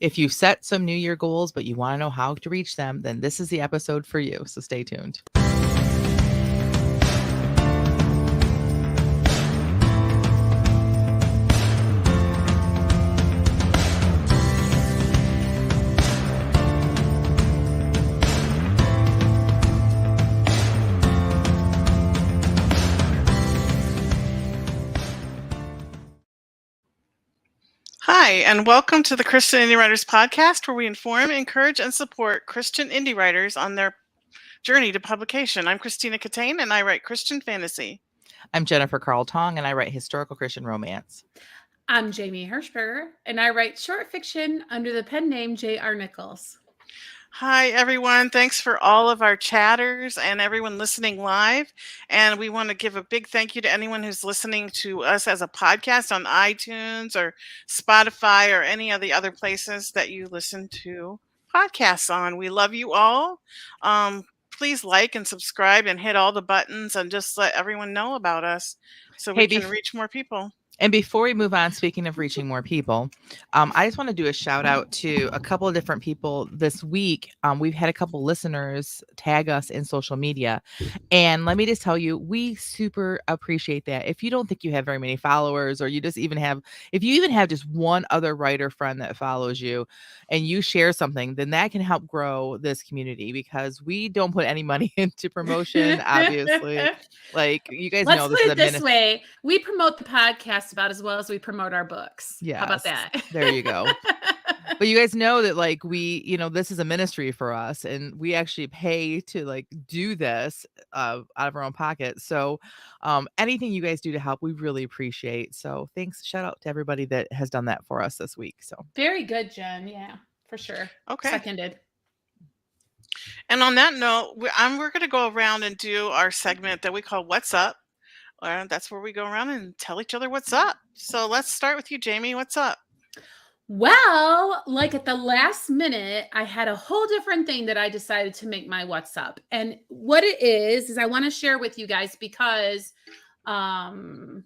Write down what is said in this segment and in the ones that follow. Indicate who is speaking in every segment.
Speaker 1: If you've set some New Year goals, but you want to know how to reach them, then this is the episode for you. So stay tuned.
Speaker 2: Hi, and welcome to the Christian Indie Writers Podcast, where we inform, encourage, and support Christian indie writers on their journey to publication. I'm Christina Catane, and I write Christian fantasy.
Speaker 1: I'm Jennifer Carl Tong, and I write historical Christian romance.
Speaker 3: I'm Jamie Hirschberger, and I write short fiction under the pen name J.R. Nichols.
Speaker 2: Hi, everyone. Thanks for all of our chatters and everyone listening live. And we want to give a big thank you to anyone who's listening to us as a podcast on iTunes or Spotify or any of the other places that you listen to podcasts on. We love you all. Please like and subscribe and hit all the buttons and just let everyone know about us so we can reach more people.
Speaker 1: And before we move on, speaking of reaching more people, I just want to do a shout out to a couple of different people this week. We've had a couple listeners tag us in social media. And let me just tell you, we super appreciate that. If you don't think you have very many followers, or you just even have, if you even have just one other writer friend that follows you and you share something, then that can help grow this community, because we don't put any money into promotion, obviously. Like, you guys know,
Speaker 3: this is this way. We promote the podcast about as well as we promote our books. Yeah. How about that?
Speaker 1: There you go. But you guys know that, like, we, this is a ministry for us, and we actually pay to like do this out of our own pocket. So anything you guys do to help, we really appreciate. So thanks. Shout out to everybody that has done that for us this week. So
Speaker 3: very good, Jen. Yeah, for sure.
Speaker 2: Okay.
Speaker 3: Seconded.
Speaker 2: And on that note, we're going to go around and do our segment that we call What's Up. That's where we go around and tell each other what's up. So let's start with you, Jamie. What's up?
Speaker 3: Well, like at the last minute, I had a whole different thing that I decided to make my what's up. And what it is I want to share with you guys because, on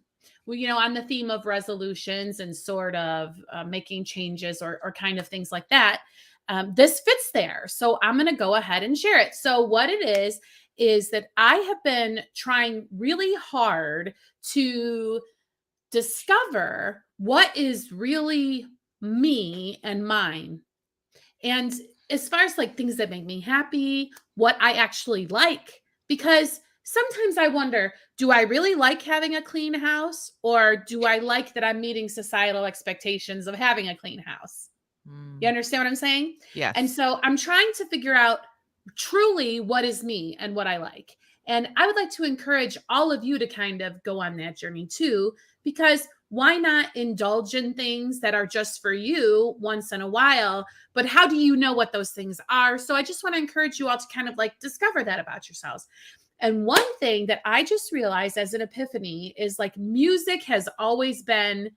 Speaker 3: the theme of resolutions and sort of making changes or kind of things like that, this fits there. So I'm going to go ahead and share it. So what it is that I have been trying really hard to discover what is really me and mine. And as far as like things that make me happy, what I actually like, because sometimes I wonder, do I really like having a clean house, or do I like that I'm meeting societal expectations of having a clean house? You understand what I'm saying?
Speaker 1: Yeah.
Speaker 3: And so I'm trying to figure out truly what is me and what I like. And I would like to encourage all of you to kind of go on that journey too, because why not indulge in things that are just for you once in a while? But how do you know what those things are? So I just want to encourage you all to kind of like discover that about yourselves. And one thing that I just realized as an epiphany is like music has always been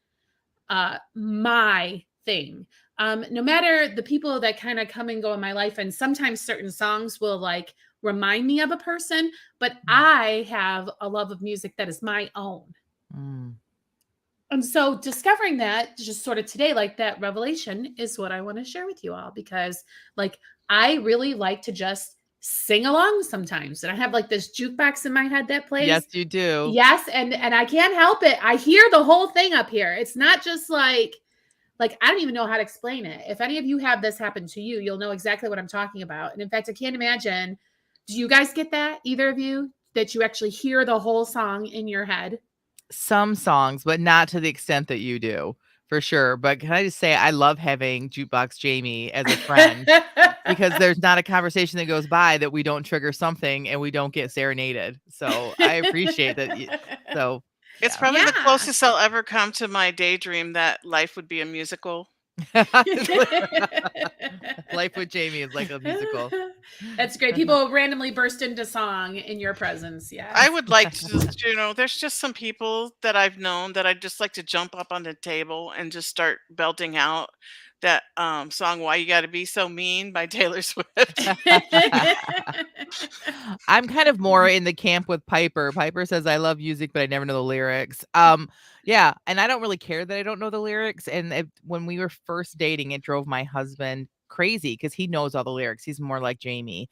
Speaker 3: my thing. No matter the people that kind of come and go in my life, and sometimes certain songs will like remind me of a person, but I have a love of music that is my own. And so discovering that just sort of today, like that revelation, is what I want to share with you all, because like I really like to just sing along sometimes. And I have like this jukebox in my head that plays.
Speaker 1: Yes, you do.
Speaker 3: Yes. And I can't help it. I hear the whole thing up here. It's not just like I don't even know how to explain it. If any of you have this happen to you, you'll know exactly what I'm talking about. And in fact, I can't imagine, do you guys get that? Either of you, that you actually hear the whole song in your head?
Speaker 1: Some songs, but not to the extent that you do, for sure. But can I just say, I love having Jukebox Jamie as a friend because there's not a conversation that goes by that we don't trigger something and we don't get serenaded. So I appreciate that.
Speaker 2: It's probably the closest I'll ever come to my daydream that life would be a musical.
Speaker 1: Life with Jamie is like a musical.
Speaker 3: That's great. People randomly burst into song in your presence. Yeah.
Speaker 2: I would like to just, there's just some people that I've known that I'd just like to jump up on the table and just start belting out that song "Why You Gotta Be So Mean" by Taylor Swift.
Speaker 1: I'm kind of more in the camp with Piper. Piper says I love music, but I never know the lyrics. Yeah, and I don't really care that I don't know the lyrics. And when we were first dating, it drove my husband crazy because he knows all the lyrics. He's more like Jamie,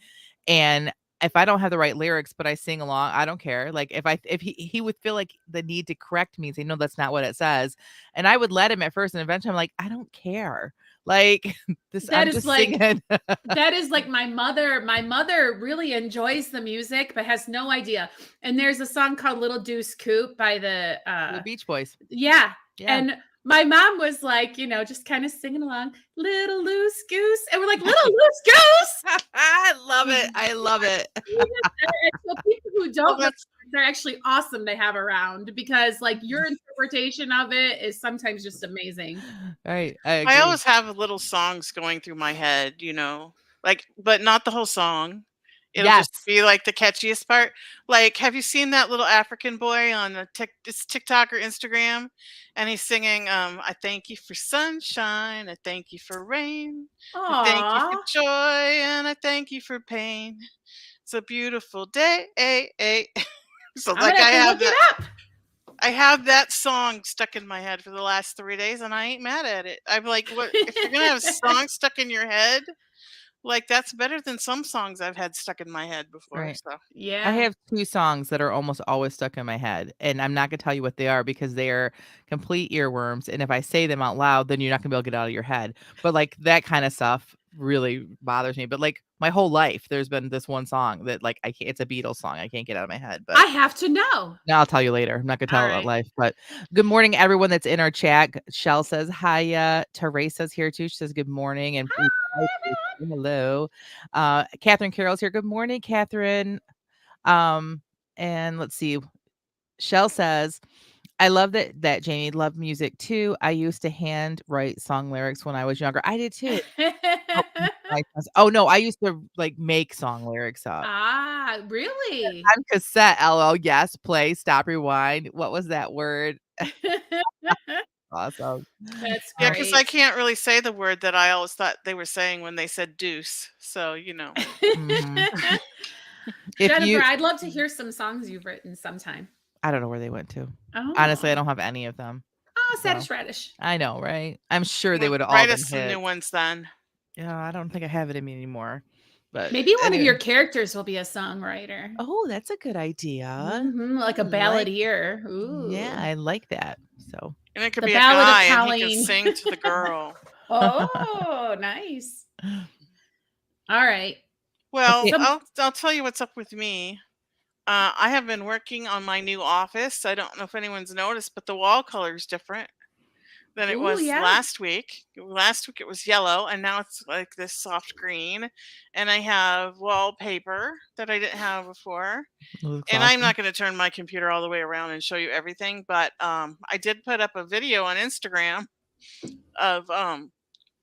Speaker 1: and if I don't have the right lyrics, but I sing along, I don't care. Like if he would feel like the need to correct me and say, no, that's not what it says. And I would let him at first, and eventually I'm like, I don't care. Like this,
Speaker 3: That
Speaker 1: I'm
Speaker 3: is
Speaker 1: just
Speaker 3: like
Speaker 1: singing.
Speaker 3: that is like my mother. My mother really enjoys the music, but has no idea. And there's a song called Little Deuce Coupe by the
Speaker 1: The Beach Boys.
Speaker 3: yeah.
Speaker 1: Yeah.
Speaker 3: And my mom was like, just kind of singing along, little loose goose. And we're like, little loose goose.
Speaker 1: I love it. I love it.
Speaker 3: So people who don't know,
Speaker 2: that's
Speaker 3: they're actually awesome to have around because like your interpretation of it is sometimes just amazing.
Speaker 1: Right.
Speaker 2: I
Speaker 1: agree.
Speaker 2: always have little songs going through my head, like, but not the whole song. It'll
Speaker 1: Yes.
Speaker 2: just be like the catchiest part. Like, have you seen that little African boy on it's TikTok or Instagram? And he's singing, I thank you for sunshine, I thank you for rain, I thank you
Speaker 3: Aw.
Speaker 2: for joy, and I thank you for pain. It's a beautiful day. So
Speaker 3: I'm
Speaker 2: like
Speaker 3: gonna
Speaker 2: I
Speaker 3: have to
Speaker 2: have
Speaker 3: look it
Speaker 2: that
Speaker 3: up.
Speaker 2: I have that song stuck in my head for the last 3 days, and I ain't mad at it. I'm like, what if you're gonna have a song stuck in your head? Like, that's better than some songs I've had stuck in my head before.
Speaker 1: Right.
Speaker 2: So
Speaker 3: Yeah.
Speaker 1: I have 2 songs that are almost always stuck in my head, and I'm not gonna tell you what they are because they are complete earworms, and if I say them out loud, then you're not gonna be able to get out of your head. But, like, that kinda stuff really bothers me, but, like, my whole life, there's been this one song that, like, I can't it's a Beatles song, I can't get out of my head, but
Speaker 3: I have to know.
Speaker 1: no, I'll tell you later. I'm not gonna tell
Speaker 2: All
Speaker 1: about
Speaker 2: right.
Speaker 1: life, but good morning, everyone that's in our chat. Shell says hiya. Teresa's here too. She says good morning, and hello. Catherine Carroll's here. Good morning, Catherine. And let's see. Shell says, I love that Jamie loved music too. I used to hand write song lyrics when I was younger. I did too. Oh no, I used to like make song lyrics up.
Speaker 3: Really?
Speaker 1: On cassette, LL, yes, play, stop, rewind. What was that word? Awesome.
Speaker 3: That's
Speaker 2: Yeah,
Speaker 3: great.
Speaker 2: because I can't really say the word that I always thought they were saying when they said deuce. So,
Speaker 1: Mhm. If
Speaker 3: Jennifer,
Speaker 1: you
Speaker 3: I'd love to hear some songs you've written sometime.
Speaker 1: I don't know where they went to.
Speaker 3: Oh.
Speaker 1: Honestly, I don't have any of them.
Speaker 3: Oh,
Speaker 1: So,
Speaker 3: Sadish Radish.
Speaker 1: I know, right? I'm sure they
Speaker 2: Well,
Speaker 1: would have all
Speaker 2: write
Speaker 1: been
Speaker 2: us some new
Speaker 1: hits.
Speaker 2: ones then.
Speaker 1: Yeah, I don't think I have it in me anymore. But
Speaker 3: Maybe one of
Speaker 1: anyway.
Speaker 3: your characters will be a songwriter.
Speaker 1: Oh, that's a good idea.
Speaker 3: Like a
Speaker 1: I like-
Speaker 3: balladeer. Ooh.
Speaker 1: Yeah, I like that. So,
Speaker 2: And it could
Speaker 3: The
Speaker 2: be a
Speaker 3: Ballad of
Speaker 2: guy and he
Speaker 3: Colleen.
Speaker 2: can sing to the girl.
Speaker 3: Oh, nice. All right.
Speaker 2: Well,
Speaker 1: Okay.
Speaker 2: I'll tell you what's up with me. I have been working on my new office. I don't know if anyone's noticed, but the wall color is different than it
Speaker 3: Ooh,
Speaker 2: was
Speaker 3: yeah.
Speaker 2: last week. Last week it was yellow, and now it's like this soft green. And I have wallpaper that I didn't have before.
Speaker 1: Looks
Speaker 2: And I'm
Speaker 1: awesome.
Speaker 2: not going to turn my computer all the way around and show you everything, but I did put up a video on Instagram of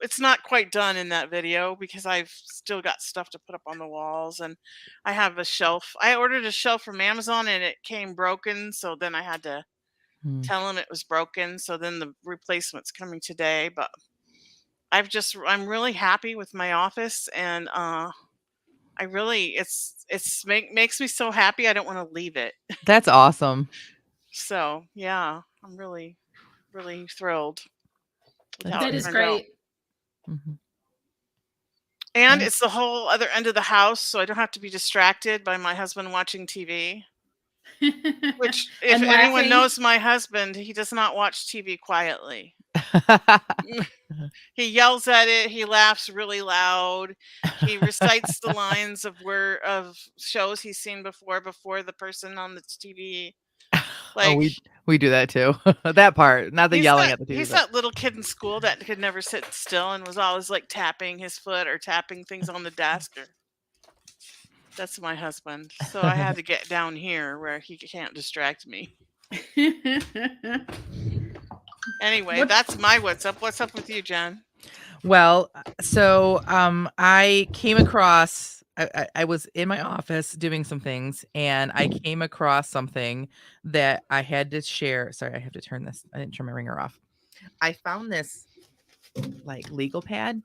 Speaker 2: it's not quite done in that video because I've still got stuff to put up on the walls, and I have a shelf. I ordered a shelf from Amazon and it came broken, so then I had to
Speaker 1: Hmm.
Speaker 2: tell them it was broken. So then the replacement's coming today, but I'm really happy with my office, and I really makes me so happy I don't want to leave it.
Speaker 1: That's awesome.
Speaker 2: So yeah, I'm really, really thrilled with how
Speaker 1: That's
Speaker 2: it
Speaker 3: That is
Speaker 2: turned out.
Speaker 3: great.
Speaker 1: Mhm.
Speaker 2: And
Speaker 1: Yeah.
Speaker 2: it's the whole other end of the house, so I don't have to be distracted by my husband watching TV. Which, if
Speaker 3: And
Speaker 2: anyone
Speaker 3: laughing.
Speaker 2: knows my husband, he does not watch TV quietly. He yells at it. He laughs really loud. He recites the lines of shows he's seen before the person on the TV.
Speaker 1: Oh,
Speaker 2: Like,
Speaker 1: we do that too. That part, not the yelling at the TV.
Speaker 2: he's
Speaker 1: but-
Speaker 2: that little kid in school that could never sit still and was always like tapping his foot or tapping things on the desk. That's my husband. So I had to get down here where he can't distract me. Anyway, that's my what's up. What's up with you, Jen?
Speaker 1: Well, so I came across I was in my office doing some things, and I came across something that I had to share. Sorry, I have to turn this. I didn't turn my ringer off. I found this like legal pad,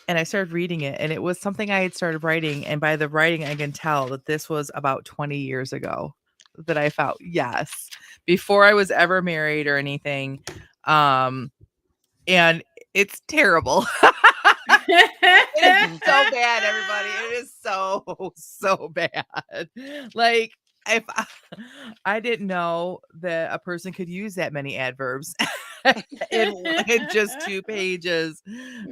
Speaker 1: and I started reading it, and it was something I had started writing, and by the writing I can tell that this was about 20 years ago that I found, yes, before I was ever married or anything. And it's terrible. It is so bad, everybody. It is so bad. Like, if I didn't know that a person could use that many adverbs in just 2 pages.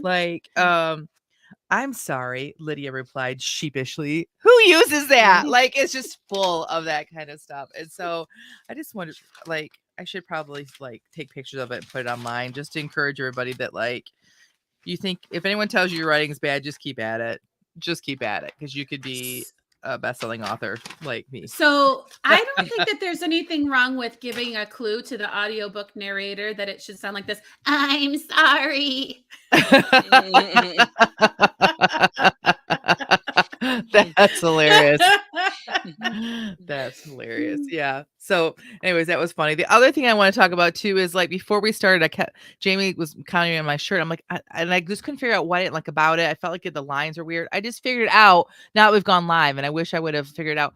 Speaker 1: Like, I'm sorry, Lydia replied sheepishly. Who uses that? Like, it's just full of that kind of stuff. And so I just wondered, like, I should probably like take pictures of it and put it online just to encourage everybody that, like, you think if anyone tells you your writing is bad, just keep at it. Just keep at it, because you could be a best-selling author like me.
Speaker 3: So I don't think that there's anything wrong with giving a clue to the audiobook narrator that it should sound like this. I'm sorry.
Speaker 1: That's hilarious. That's hilarious. Yeah. So anyways, that was funny. The other thing I want to talk about too is, like, before we started, Jamie was counting on my shirt. I'm like, and I just couldn't figure out what I didn't like about it. I felt like the lines are weird. I just figured out now that we've gone live, and I wish I would have figured out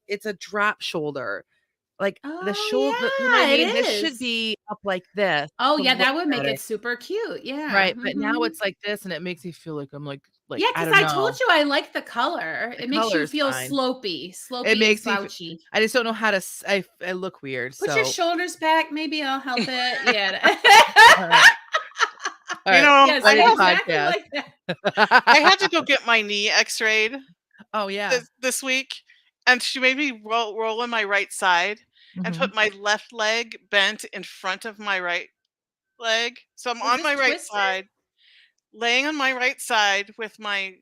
Speaker 1: it's a drop shoulder. Like, the shoulder, you know what I mean? This should be up like this.
Speaker 3: Oh
Speaker 1: to
Speaker 3: yeah, that
Speaker 1: look
Speaker 3: would make
Speaker 1: better.
Speaker 3: it super cute. Yeah.
Speaker 1: Right. But now
Speaker 3: Mhm.
Speaker 1: it's like this, and it makes me feel like I'm like
Speaker 3: Yeah,
Speaker 1: I
Speaker 3: because
Speaker 1: don't
Speaker 3: I
Speaker 1: know.
Speaker 3: told you I like the color.
Speaker 1: The
Speaker 3: It makes you
Speaker 1: color's
Speaker 3: feel
Speaker 1: fine.
Speaker 3: slopey
Speaker 1: It makes
Speaker 3: and
Speaker 1: me
Speaker 3: slouchy.
Speaker 1: I just don't know how to I look weird.
Speaker 3: Put
Speaker 1: So
Speaker 3: your shoulders back. Maybe I'll help it. Yeah.
Speaker 1: all right. All
Speaker 2: You
Speaker 1: right.
Speaker 2: know,
Speaker 3: Yes,
Speaker 2: I have,
Speaker 3: exactly
Speaker 1: podcast.
Speaker 3: like that.
Speaker 2: I had to go get my knee x-rayed
Speaker 1: Oh yeah.
Speaker 2: this week, and she made me roll on my right side and
Speaker 1: Mhm.
Speaker 2: put my left leg bent in front of my right leg. So I'm
Speaker 3: Is
Speaker 2: on
Speaker 3: this
Speaker 2: my right
Speaker 3: twisted?
Speaker 2: side, laying on my right side with my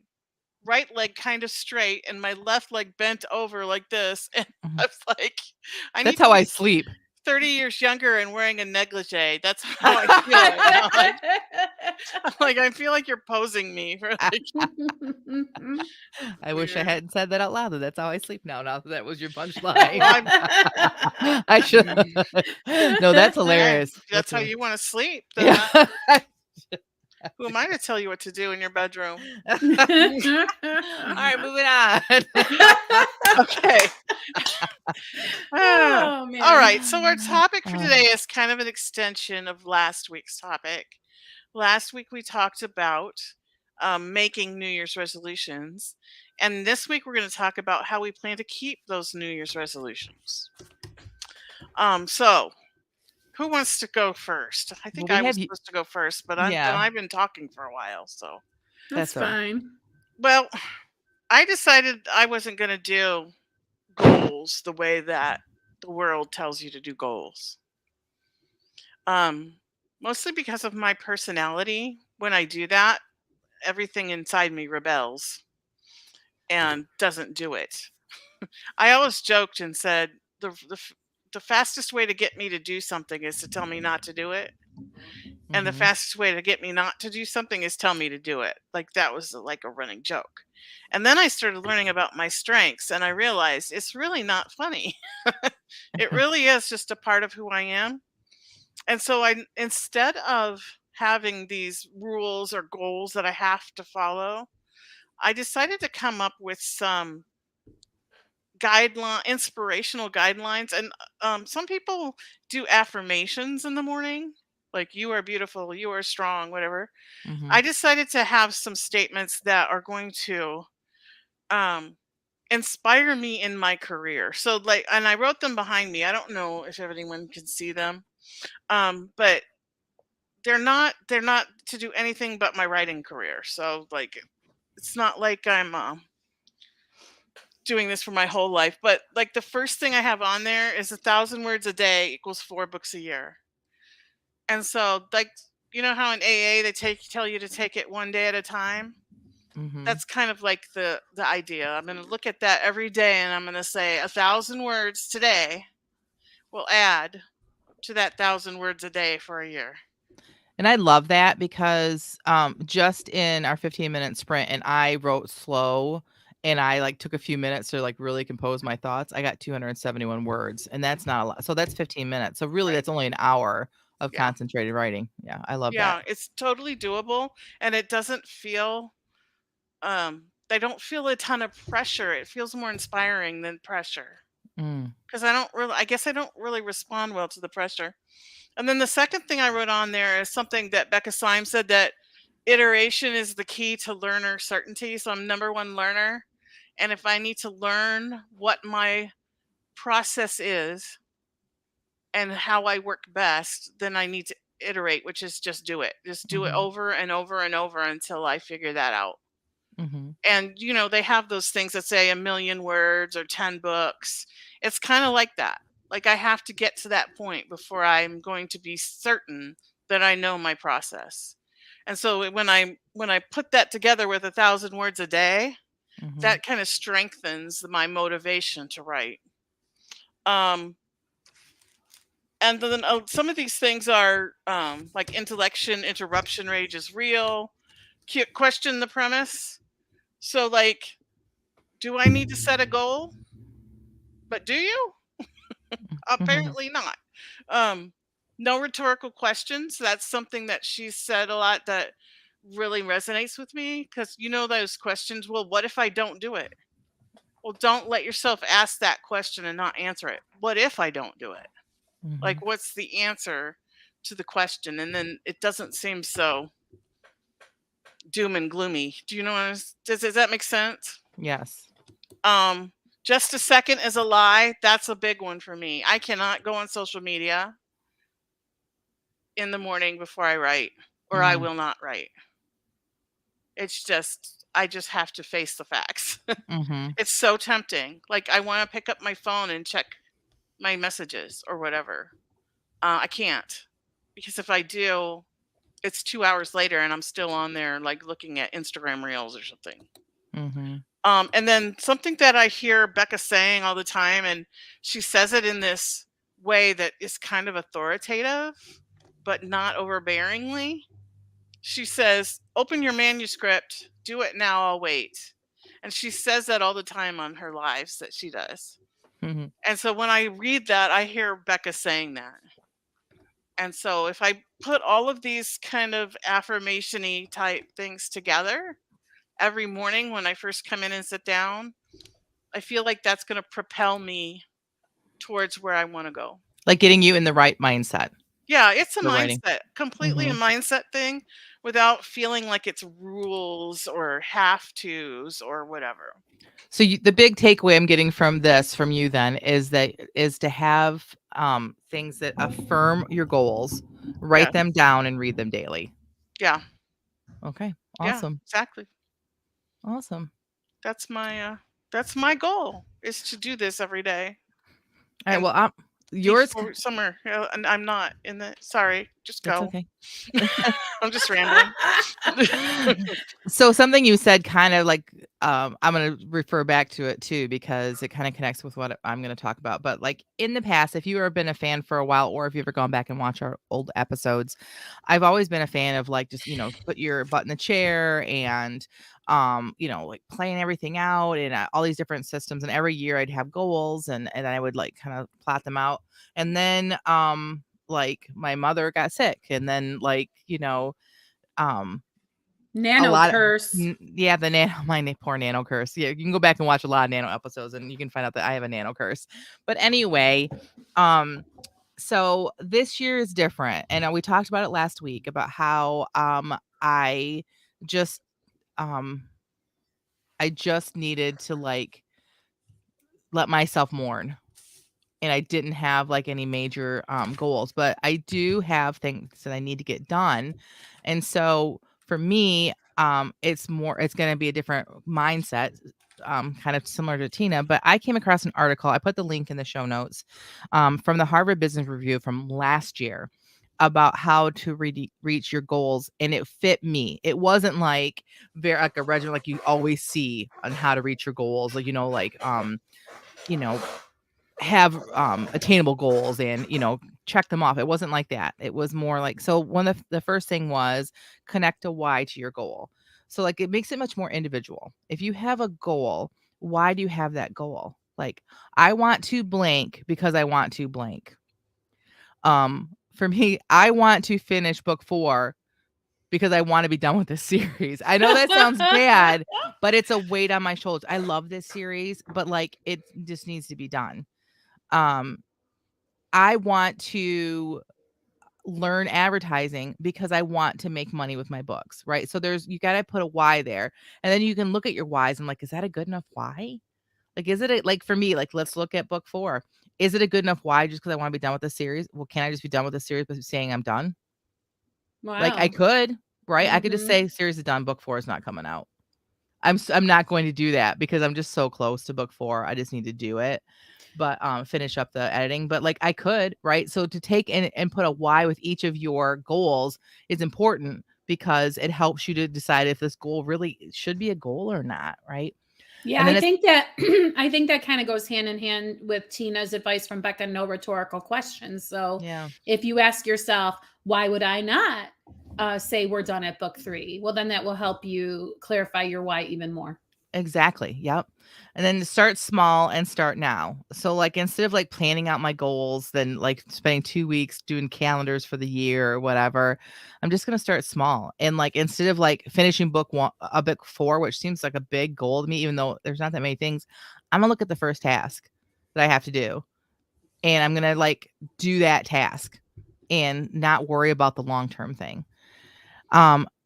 Speaker 2: right leg kind of straight and my left leg bent over like this. And
Speaker 1: Mhm.
Speaker 2: I was like, I
Speaker 1: That's
Speaker 2: need
Speaker 1: how
Speaker 2: to
Speaker 1: I
Speaker 2: be
Speaker 1: sleep.
Speaker 2: 30 years younger and wearing a negligee. That's how I feel right now. I feel like you're posing me for like
Speaker 1: I wish I
Speaker 2: weird.
Speaker 1: hadn't said that out loud. That's how I sleep now. Now that was your punchline.
Speaker 2: Well,
Speaker 1: I should. No, that's hilarious.
Speaker 2: that's how
Speaker 1: hilarious.
Speaker 2: you want to sleep. Then
Speaker 1: Yeah.
Speaker 2: who am I to tell you what to do in your bedroom?
Speaker 1: All right, moving on.
Speaker 2: Okay.
Speaker 3: Oh, man.
Speaker 2: All right. So our topic for today is kind of an extension of last week's topic. Last week we talked about making New Year's resolutions. And this week we're going to talk about how we plan to keep those New Year's resolutions. So who wants to go first? I think
Speaker 1: Well, we
Speaker 2: I was
Speaker 1: have you-
Speaker 2: supposed to go first, but
Speaker 1: Yeah.
Speaker 2: I've been talking for a while. So,
Speaker 3: That's
Speaker 1: That's all right.
Speaker 3: fine.
Speaker 2: well, I decided I wasn't going to do goals the way that the world tells you to do goals. Mostly because of my personality. When I do that, everything inside me rebels and doesn't do it. I always joked and said the fastest way to get me to do something is to tell me not to do it, and the
Speaker 1: Mhm.
Speaker 2: fastest way to get me not to do something is tell me to do it. Like, that was like a running joke. And then I started learning about my strengths, and I realized it's really not funny. It really is just a part of who I am. And so instead of having these rules or goals that I have to follow, I decided to come up with some inspirational guidelines. And some people do affirmations in the morning, like "you are beautiful," "you are strong," whatever.
Speaker 1: Mhm.
Speaker 2: I decided to have some statements that are going to um, inspire me in my career. So, like, and I wrote them behind me. I don't know if anyone can see them, but they're not to do anything but my writing career. So, like, it's not like I'm doing this for my whole life. But like, the first thing I have on there is 1,000 words a day equals 4 books a year. And so, like, you know how in AA they tell you to take it one day at a time.
Speaker 1: Mhm.
Speaker 2: That's kind of like the idea. I'm going to look at that every day, and I'm going to say 1,000 words today will add to that 1,000 words a day for a year.
Speaker 1: And I love that because just in our 15-minute sprint, and I wrote slow, and I like took a few minutes to like really compose my thoughts. I got 271 words, and that's not a lot. So that's 15 minutes. So really,
Speaker 2: Right.
Speaker 1: that's only an hour of
Speaker 2: Yeah.
Speaker 1: concentrated writing. Yeah, I love
Speaker 2: Yeah,
Speaker 1: that.
Speaker 2: it's totally doable, and it doesn't feel I don't feel a ton of pressure. It feels more inspiring than pressure.
Speaker 1: Mm,
Speaker 2: Because I guess I don't really respond well to the pressure. And then the second thing I wrote on there is something that Becca Syme said, that iteration is the key to learner certainty. So I'm number one learner. And if I need to learn what my process is and how I work best, then I need to iterate, which is just do it. Just do it
Speaker 1: mhm,
Speaker 2: over and over and over until I figure that out.
Speaker 1: mhm,
Speaker 2: And they have those things that say a million words or 10 books. It's kind of like that. Like, I have to get to that point before I'm going to be certain that I know my process. And so when I put that together with 1,000 words a day,
Speaker 1: mhm,
Speaker 2: that kind of strengthens my motivation to write. um and then some of these things are like intellection interruption rage is real. Question the premise. So, like, do I need to set a goal? But do you?
Speaker 1: mhm.
Speaker 2: Apparently not. Um, no rhetorical questions. That's something that she said a lot that really resonates with me, because those questions. Well, what if I don't do it? Well, don't let yourself ask that question and not answer it. What if I don't do it? Like,
Speaker 1: Mhm.
Speaker 2: what's the answer to the question? And then it doesn't seem so doom and gloomy. Do you know what does that make sense?
Speaker 1: Yes.
Speaker 2: Um, just a second is a lie. That's a big one for me. I cannot go on social media in the morning before I write, or I
Speaker 1: Mm,
Speaker 2: will not write. It's just, I just have to face the facts.
Speaker 1: mhm.
Speaker 2: It's so tempting. Like, I want to pick up my phone and check my messages or whatever. I can't, because if I do, it's 2 hours later and I'm still on there, like, looking at Instagram reels or something.
Speaker 1: Mhm.
Speaker 2: And then something that I hear Becca saying all the time, and she says it in this way that is kind of authoritative, but not overbearingly. She says, "Open your manuscript, do it now, I'll wait." And she says that all the time on her lives that she does.
Speaker 1: Mhm.
Speaker 2: And so when I read that, I hear Becca saying that. And so if I put all of these kind of affirmation-y type things together every morning when I first come in and sit down, I feel like that's gonna propel me towards where I wanna go.
Speaker 1: Like getting you in the right mindset
Speaker 2: Yeah, it's a
Speaker 1: for writing.
Speaker 2: mindset, completely a
Speaker 1: Mhm.
Speaker 2: mindset thing, without feeling like it's rules or have tos or whatever.
Speaker 1: So the big takeaway I'm getting from this from you then is to have things that affirm your goals, write
Speaker 2: Yeah,
Speaker 1: them down and read them daily.
Speaker 2: yeah,
Speaker 1: Okay.
Speaker 2: yeah,
Speaker 1: Awesome.
Speaker 2: exactly.
Speaker 1: Awesome.
Speaker 2: That's my goal, is to do this every day
Speaker 1: All right.
Speaker 2: and
Speaker 1: Well, yours.
Speaker 2: before summer, and I'm not in the sorry, just
Speaker 1: That's
Speaker 2: go.
Speaker 1: okay.
Speaker 2: I'm just rambling.
Speaker 1: So something you said kind of like I'm going to refer back to it too because it kind of connects with what I'm going to talk about. But like in the past, if you've ever been a fan for a while or if you've ever gone back and watched our old episodes, I've always been a fan of like just, put your butt in the chair and like playing everything out and all these different systems, and every year I'd have goals and I would like kind of plot them out. And then like my mother got sick and then like, um a
Speaker 3: Nano
Speaker 1: lot of
Speaker 3: curse.
Speaker 1: yeah, the nano poor nano curse. Yeah, you can go back and watch a lot of nano episodes and you can find out that I have a nano curse. But anyway, um, so this year is different. And we talked about it last week about how I just um I just needed to like let myself mourn. And I didn't have like any major goals, but I do have things that I need to get done. And so for me, it's going to be a different mindset, kind of similar to Tina. But I came across an article. I put the link in the show notes from the Harvard Business Review from last year about how to reach your goals, and it fit me. It wasn't like very like a regimen like you always see on how to reach your goals, like you know have attainable goals and check them off. It wasn't like that. It was more like, so one of the first thing was connect a why to your goal. So like it makes it much more individual. If you have a goal, why do you have that goal? Like, I want to blank because I want to blank. for me, I want to finish book 4 because I want to be done with this series. I know that sounds bad, but it's a weight on my shoulders. I love this series, but like it just needs to be done. I want to learn advertising because I want to make money with my books, right? So you got to put a why there. And then you can look at your whys and like, is that a good enough why? Like, is it like for me, like, let's look at book 4. Is it a good enough why just because I want to be done with the series? Well, can I just be done with the series by saying I'm done? Like I
Speaker 3: Wow.
Speaker 1: could, right? I could just
Speaker 3: Mhm.
Speaker 1: say series is done, book 4 is not coming out. I'm not going to do that because I'm just so close to book 4. I just need to do it. But finish up the editing. But like I could, right? So to take and put a why with each of your goals is important because it helps you to decide if this goal really should be a goal or not, right?
Speaker 3: Yeah,
Speaker 1: And then
Speaker 3: I
Speaker 1: it's
Speaker 3: think that I think that kind of goes hand in hand with Tina's advice from Becca, no rhetorical questions. So
Speaker 1: yeah.
Speaker 3: if you ask yourself, why would I not say we're done at book 3? Well, then that will help you clarify your why even more.
Speaker 1: Exactly. Yep. And then start small and start now. So like instead of like planning out my goals, then like spending 2 weeks doing calendars for the year or whatever, I'm just going to start small. And like instead of like finishing book 4, which seems like a big goal to me even though there's not that many things, I'm going to look at the first task that I have to do. And I'm going to like do that task and not worry about the long-term thing.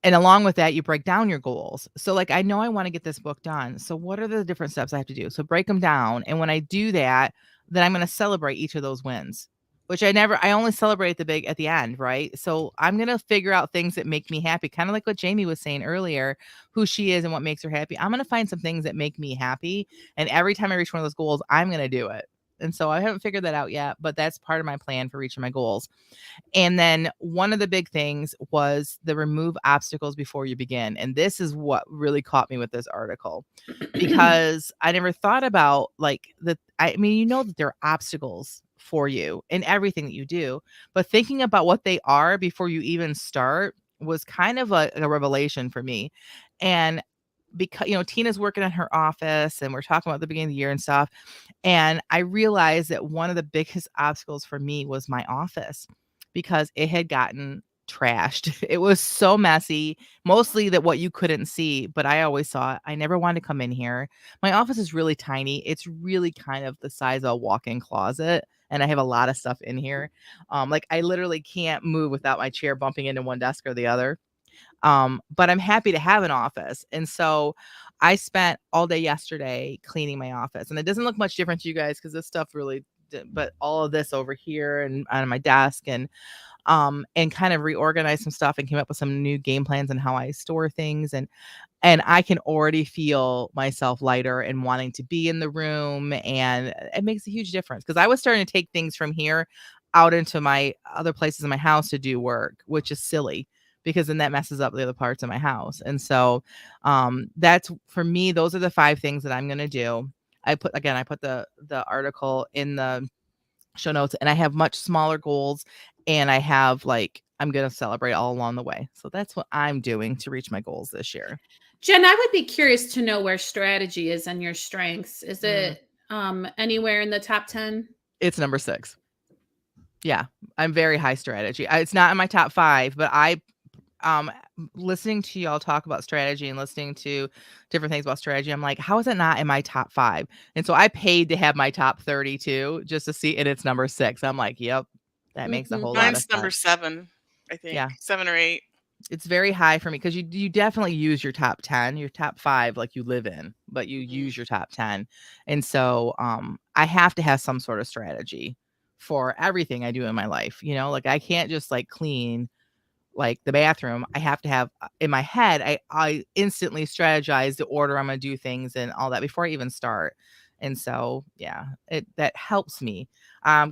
Speaker 1: And along with that, you break down your goals. So like, I know I want to get this book done. So what are the different steps I have to do? So break them down. And when I do that, then I'm going to celebrate each of those wins, which I only celebrate at the end. Right. So I'm going to figure out things that make me happy. Kind of like what Jamie was saying earlier, who she is and what makes her happy. I'm going to find some things that make me happy. And every time I reach one of those goals, I'm going to do it. And so I haven't figured that out yet, but that's part of my plan for reaching my goals. And then one of the big things was the remove obstacles before you begin. And this is what really caught me with this article because I never thought about like that. I mean, you know that there are obstacles for you in everything that you do, but thinking about what they are before you even start was kind of a revelation for me. And because Tina's working in her office and we're talking about the beginning of the year and stuff. And I realized that one of the biggest obstacles for me was my office because it had gotten trashed. It was so messy, mostly that what you couldn't see, but I always saw it. I never wanted to come in here. My office is really tiny. It's really kind of the size of a walk-in closet. And I have a lot of stuff in here. Like I literally can't move without my chair bumping into one desk or the other. But I'm happy to have an office. And so I spent all day yesterday cleaning my office. And it doesn't look much different to you guys because this stuff really but all of this over here and on my desk and kind of reorganized some stuff and came up with some new game plans and how I store things and I can already feel myself lighter and wanting to be in the room and it makes a huge difference because I was starting to take things from here out into my other places in my house to do work, which is silly because then that messes up the other parts of my house. And so that's for me, those are the 5 things that I'm going to do. I put the article in the show notes and I have much smaller goals and I have like, I'm going to celebrate all along the way. So that's what I'm doing to reach my goals this year.
Speaker 3: Jen, I would be curious to know where strategy is on your strengths. Is it anywhere in the top 10?
Speaker 1: It's number 6. Yeah, I'm very high strategy. It's not in my top 5, but listening to y'all talk about strategy and listening to different things about strategy, I'm like, how is it not in my top 5? And so I paid to have my top 32 just to see, and it's number 6. I'm like, yep, that makes a whole lot of
Speaker 2: Mine's number
Speaker 1: sense.
Speaker 2: 7, I think.
Speaker 1: Yeah.
Speaker 2: 7 or 8.
Speaker 1: It's very high for me because you definitely use your top 10, your top 5 like you live in, but you use your top 10. And so I have to have some sort of strategy for everything I do in my life. Like I can't just like clean like the bathroom. I have to have in my head, I instantly strategize the order I'm going to do things and all that before I even start. And so, yeah, that helps me.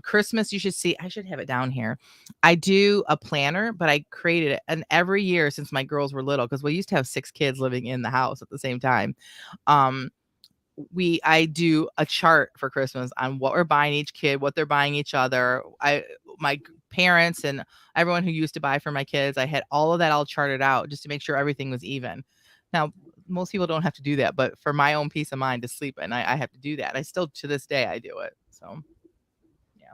Speaker 1: Christmas, you should see, I should have it down here. I do a planner, but I created it. And every year since my girls were little, because we used to have 6 kids living in the house at the same time. I do a chart for Christmas on what we're buying each kid, what they're buying each other. My parents and everyone who used to buy for my kids, I had all of that all charted out just to make sure everything was even. Now, most people don't have to do that, but for my own peace of mind to sleep and I have to do that. I still, to this day, I do it. So, yeah.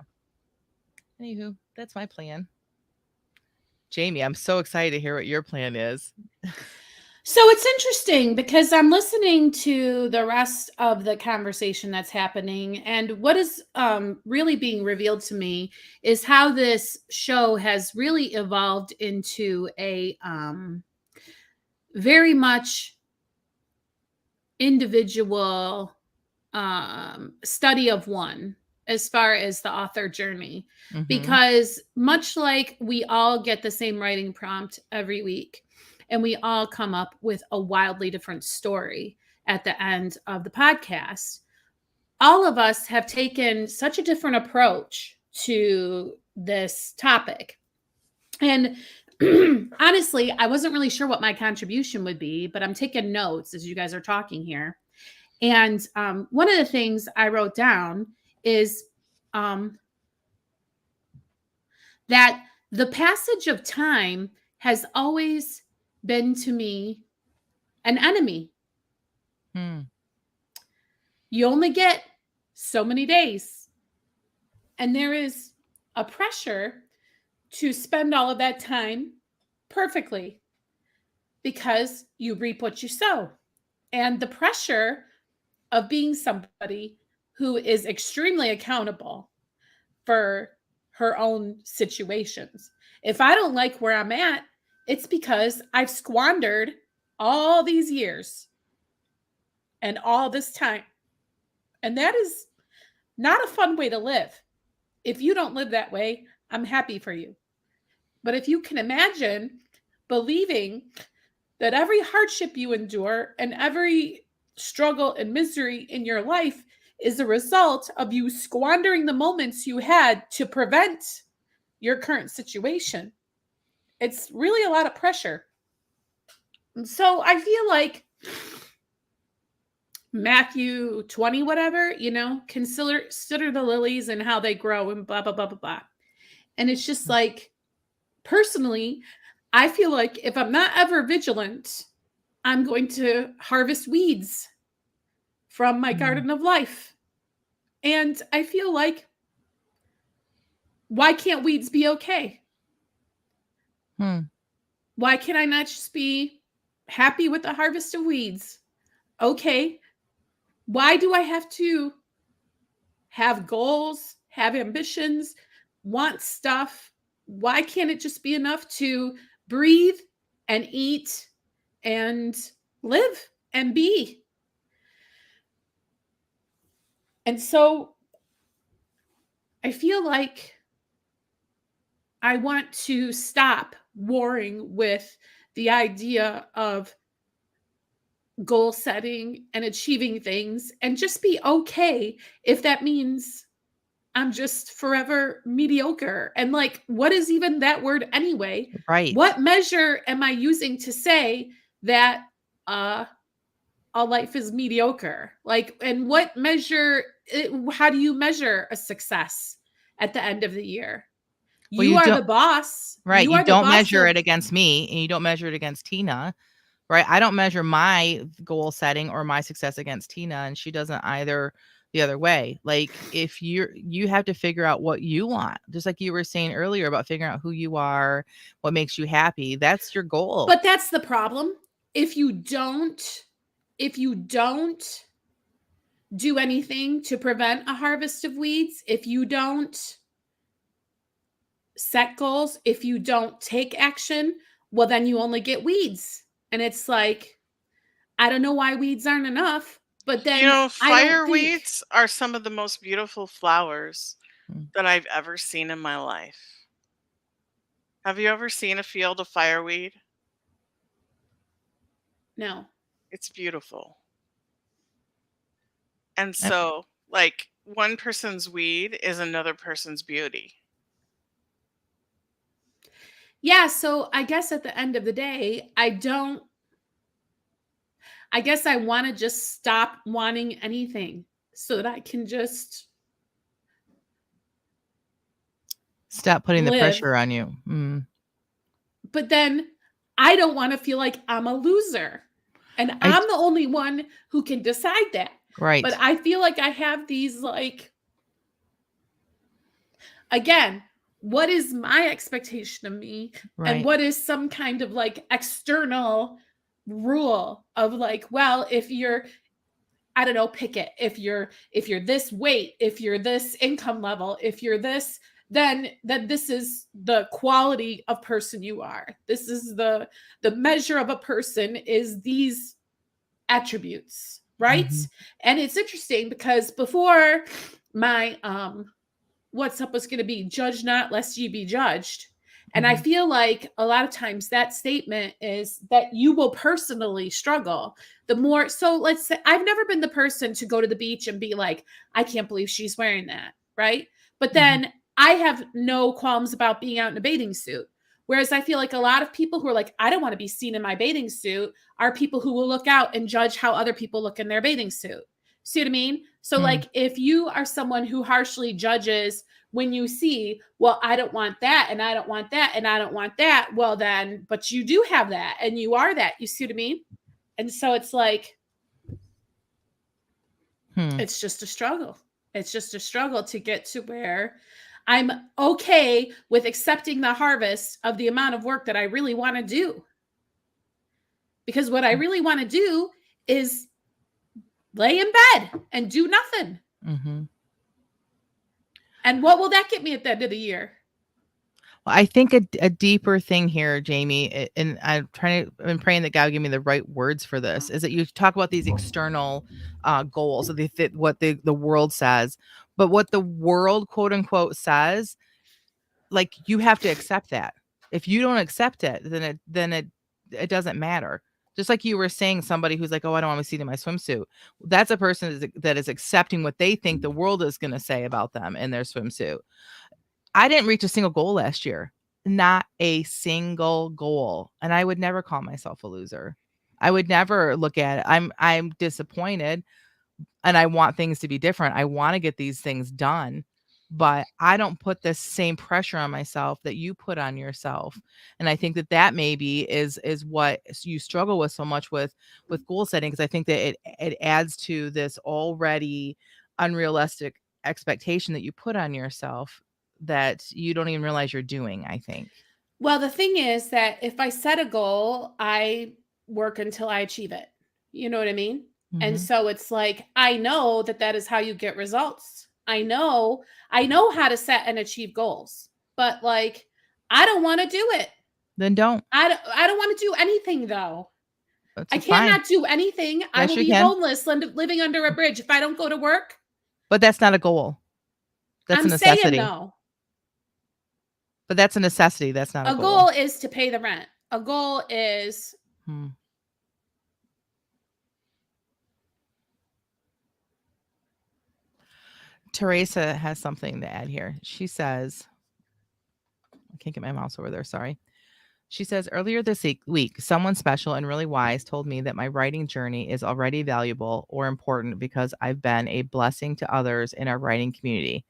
Speaker 1: Anywho, that's my plan. Jamie, I'm so excited to hear what your plan is.
Speaker 3: So it's interesting because I'm listening to the rest of the conversation that's happening, and what is really being revealed to me is how this show has really evolved into a very much individual study of one as far as the author journey.
Speaker 1: Mhm.
Speaker 3: Because much like we all get the same writing prompt every week, and we all come up with a wildly different story at the end of the podcast, all of us have taken such a different approach to this topic. And honestly, I wasn't really sure what my contribution would be, but I'm taking notes as you guys are talking here. And one of the things I wrote down is that the passage of time has always been to me an enemy. You only get so many days. And there is a pressure to spend all of that time perfectly because you reap what you sow. And the pressure of being somebody who is extremely accountable for her own situations. If I don't like where I'm at, it's because I've squandered all these years and all this time. And that is not a fun way to live. If you don't live that way, I'm happy for you. But if you can imagine believing that every hardship you endure and every struggle and misery in your life is a result of you squandering the moments you had to prevent your current situation, it's really a lot of pressure. And so I feel like Matthew 20, whatever, consider the lilies and how they grow and blah, blah, blah, blah, blah. And it's just like, personally, I feel like if I'm not ever vigilant, I'm going to harvest weeds from my garden of life. And I feel like, why can't weeds be okay? Why can I not just be happy with the harvest of weeds? Okay. Why do I have to have goals, have ambitions, want stuff? Why can't it just be enough to breathe and eat and live and be? And so I feel like I want to stop warring with the idea of goal setting and achieving things and just be okay if that means I'm just forever mediocre. And like, what is even that word anyway?
Speaker 1: Right.
Speaker 3: What measure am I using to say that a life is mediocre? Like, and what measure, how do you measure a success at the end of the year?
Speaker 1: Well,
Speaker 3: you are the boss.
Speaker 1: Right. You
Speaker 3: are the
Speaker 1: don't
Speaker 3: boss
Speaker 1: measure
Speaker 3: of-
Speaker 1: it against me, and you don't measure it against Tina. Right. I don't measure my goal setting or my success against Tina, and she doesn't either the other way. Like, if you have to figure out what you want, just like you were saying earlier about figuring out who you are, what makes you happy. That's your goal.
Speaker 3: But that's the problem. If you don't do anything to prevent a harvest of weeds, if you don't set goals, if you don't take action, well, then you only get weeds. And it's like, I don't know why weeds aren't enough, but then
Speaker 2: fireweeds are some of the most beautiful flowers that I've ever seen in my life. Have you ever seen a field of fireweed?
Speaker 3: No.
Speaker 2: It's beautiful. And so, like, one person's weed is another person's beauty.
Speaker 3: Yeah, so I guess at the end of the day, I guess I want to just stop wanting anything so that I can just
Speaker 1: stop putting the pressure on you.
Speaker 3: But then I don't want to feel like I'm a loser. And I'm the only one who can decide that.
Speaker 1: Right.
Speaker 3: But I feel like I have these, like, again, what is my expectation of me, and
Speaker 1: Right.
Speaker 3: what is some kind of like external rule of like, well, if you're, I don't know, pick it. If you're this weight, if you're this income level, if you're this, then this is the quality of person you are. This is the measure of a person is these attributes, right?
Speaker 1: Mhm.
Speaker 3: And it's interesting because before my what's up was going to be judge not lest ye be judged. And I
Speaker 1: Mhm.
Speaker 3: feel like a lot of times that statement is that you will personally struggle the more. So let's say I've never been the person to go to the beach and be like, I can't believe she's wearing that. Right. But
Speaker 1: Mhm.
Speaker 3: then I have no qualms about being out in a bathing suit. Whereas I feel like a lot of people who are like, I don't want to be seen in my bathing suit are people who will look out and judge how other people look in their bathing suit. See what I mean? So,
Speaker 1: Mm.
Speaker 3: like, if you are someone who harshly judges when you see, well, I don't want that, and I don't want that, and I don't want that, well, then, but you do have that, and you are that. You see what I mean? And so it's like, it's just a struggle. It's just a struggle to get to where I'm okay with accepting the harvest of the amount of work that I really want to do. Because what I really want to do is lay in bed and do nothing.
Speaker 1: Mm-hmm.
Speaker 3: And what will that get me at the end of the year?
Speaker 1: Well, I think a deeper thing here, Jamie, and I'm praying that God will give me the right words for this, is that you talk about these external goals, what the world says, but what the world, quote unquote, says, like, you have to accept that. If you don't accept it, then it doesn't matter. Just like you were saying, somebody who's like, oh, I don't want to see in my swimsuit. That's a person that is accepting what they think the world is going to say about them in their swimsuit. I didn't reach a single goal last year. Not a single goal. And I would never call myself a loser. I would never look at it. I'm disappointed and I want things to be different. I want to get these things done, but I don't put the same pressure on myself that you put on yourself. And I think that maybe is what you struggle with so much with goal setting, because I think that it adds to this already unrealistic expectation that you put on yourself that you don't even realize you're doing, I think.
Speaker 3: Well, the thing is that if I set a goal, I work until I achieve it. You know what I mean? And
Speaker 1: Mhm.
Speaker 3: so it's like, I know that is how you get results. I know how to set and achieve goals, but like, I don't want to do it.
Speaker 1: Then don't.
Speaker 3: I don't want to do anything though.
Speaker 1: That's
Speaker 3: I
Speaker 1: fine.
Speaker 3: cannot do anything. I
Speaker 1: Yes,
Speaker 3: will
Speaker 1: you
Speaker 3: be
Speaker 1: can.
Speaker 3: homeless living under a bridge if I don't go to work.
Speaker 1: But that's not a goal. That's a
Speaker 3: I'm saying
Speaker 1: necessity.
Speaker 3: though,
Speaker 1: But that's a necessity. That's not a
Speaker 3: a
Speaker 1: goal.
Speaker 3: goal is to pay the rent. A goal is
Speaker 1: Teresa has something to add here. She says, I can't get my mouse over there. Sorry. She says, earlier this week, someone special and really wise told me that my writing journey is already valuable or important because I've been a blessing to others in our writing community.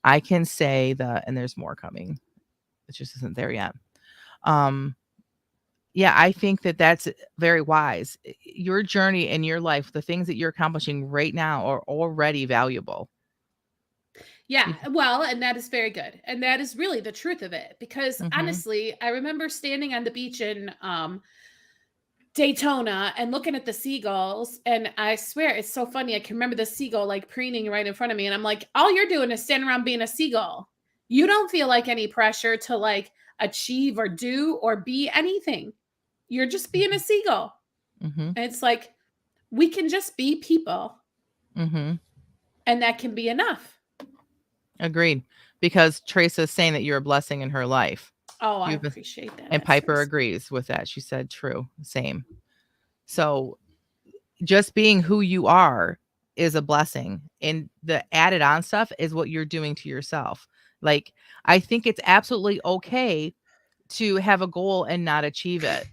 Speaker 1: I can say that, and there's more coming. It just isn't there yet. Yeah, I think that that's very wise. Your journey in your life, the things that you're accomplishing right now are already valuable.
Speaker 3: Yeah, well, and that is very good. And that is really the truth of it. Because honestly, I remember standing on the beach in Daytona and looking at the seagulls. And I swear it's so funny. I can remember the seagull like preening right in front of me. And I'm like, all you're doing is standing around being a seagull. You don't feel like any pressure to like achieve or do or be anything. You're just being a seagull. And it's like, we can just be people. And that can be enough.
Speaker 1: Agreed. Because Teresa's saying that you're a blessing in her life.
Speaker 3: Oh, I appreciate that.
Speaker 1: And Piper agrees with that. She said, true, same. So just being who you are is a blessing. And the added on stuff is what you're doing to yourself. Like, I think it's absolutely okay to have a goal and not achieve it.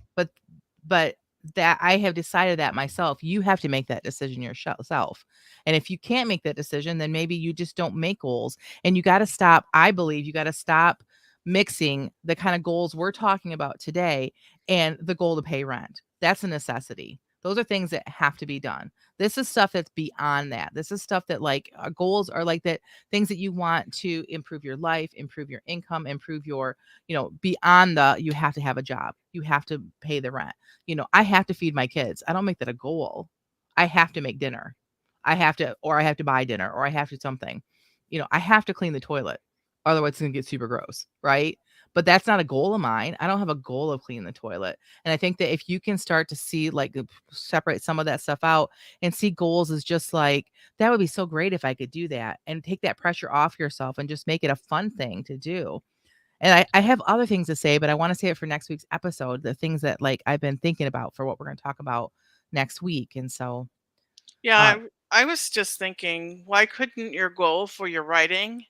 Speaker 1: But that I have decided that myself. You have to make that decision yourself. And if you can't make that decision, then maybe you just don't make goals. And you got to stop. I believe you got to stop mixing the kind of goals we're talking about today and the goal to pay rent. That's a necessity. Those are things that have to be done. This is stuff that's beyond that. This is stuff that like goals are like that, things that you want to improve your life, improve your income, improve your, beyond the you have to have a job. You have to pay the rent. I have to feed my kids. I don't make that a goal. I have to make dinner. I have to buy dinner, or I have to something. I have to clean the toilet. Otherwise it's going to get super gross, right? But that's not a goal of mine. I don't have a goal of cleaning the toilet. And I think that if you can start to see, like, separate some of that stuff out and see goals as just like, that would be so great if I could do that, and take that pressure off yourself and just make it a fun thing to do. And I have other things to say, but I want to say it for next week's episode, the things that like I've been thinking about for what we're going to talk about next week. And so,
Speaker 2: Yeah, I was just thinking, why couldn't your goal for your writing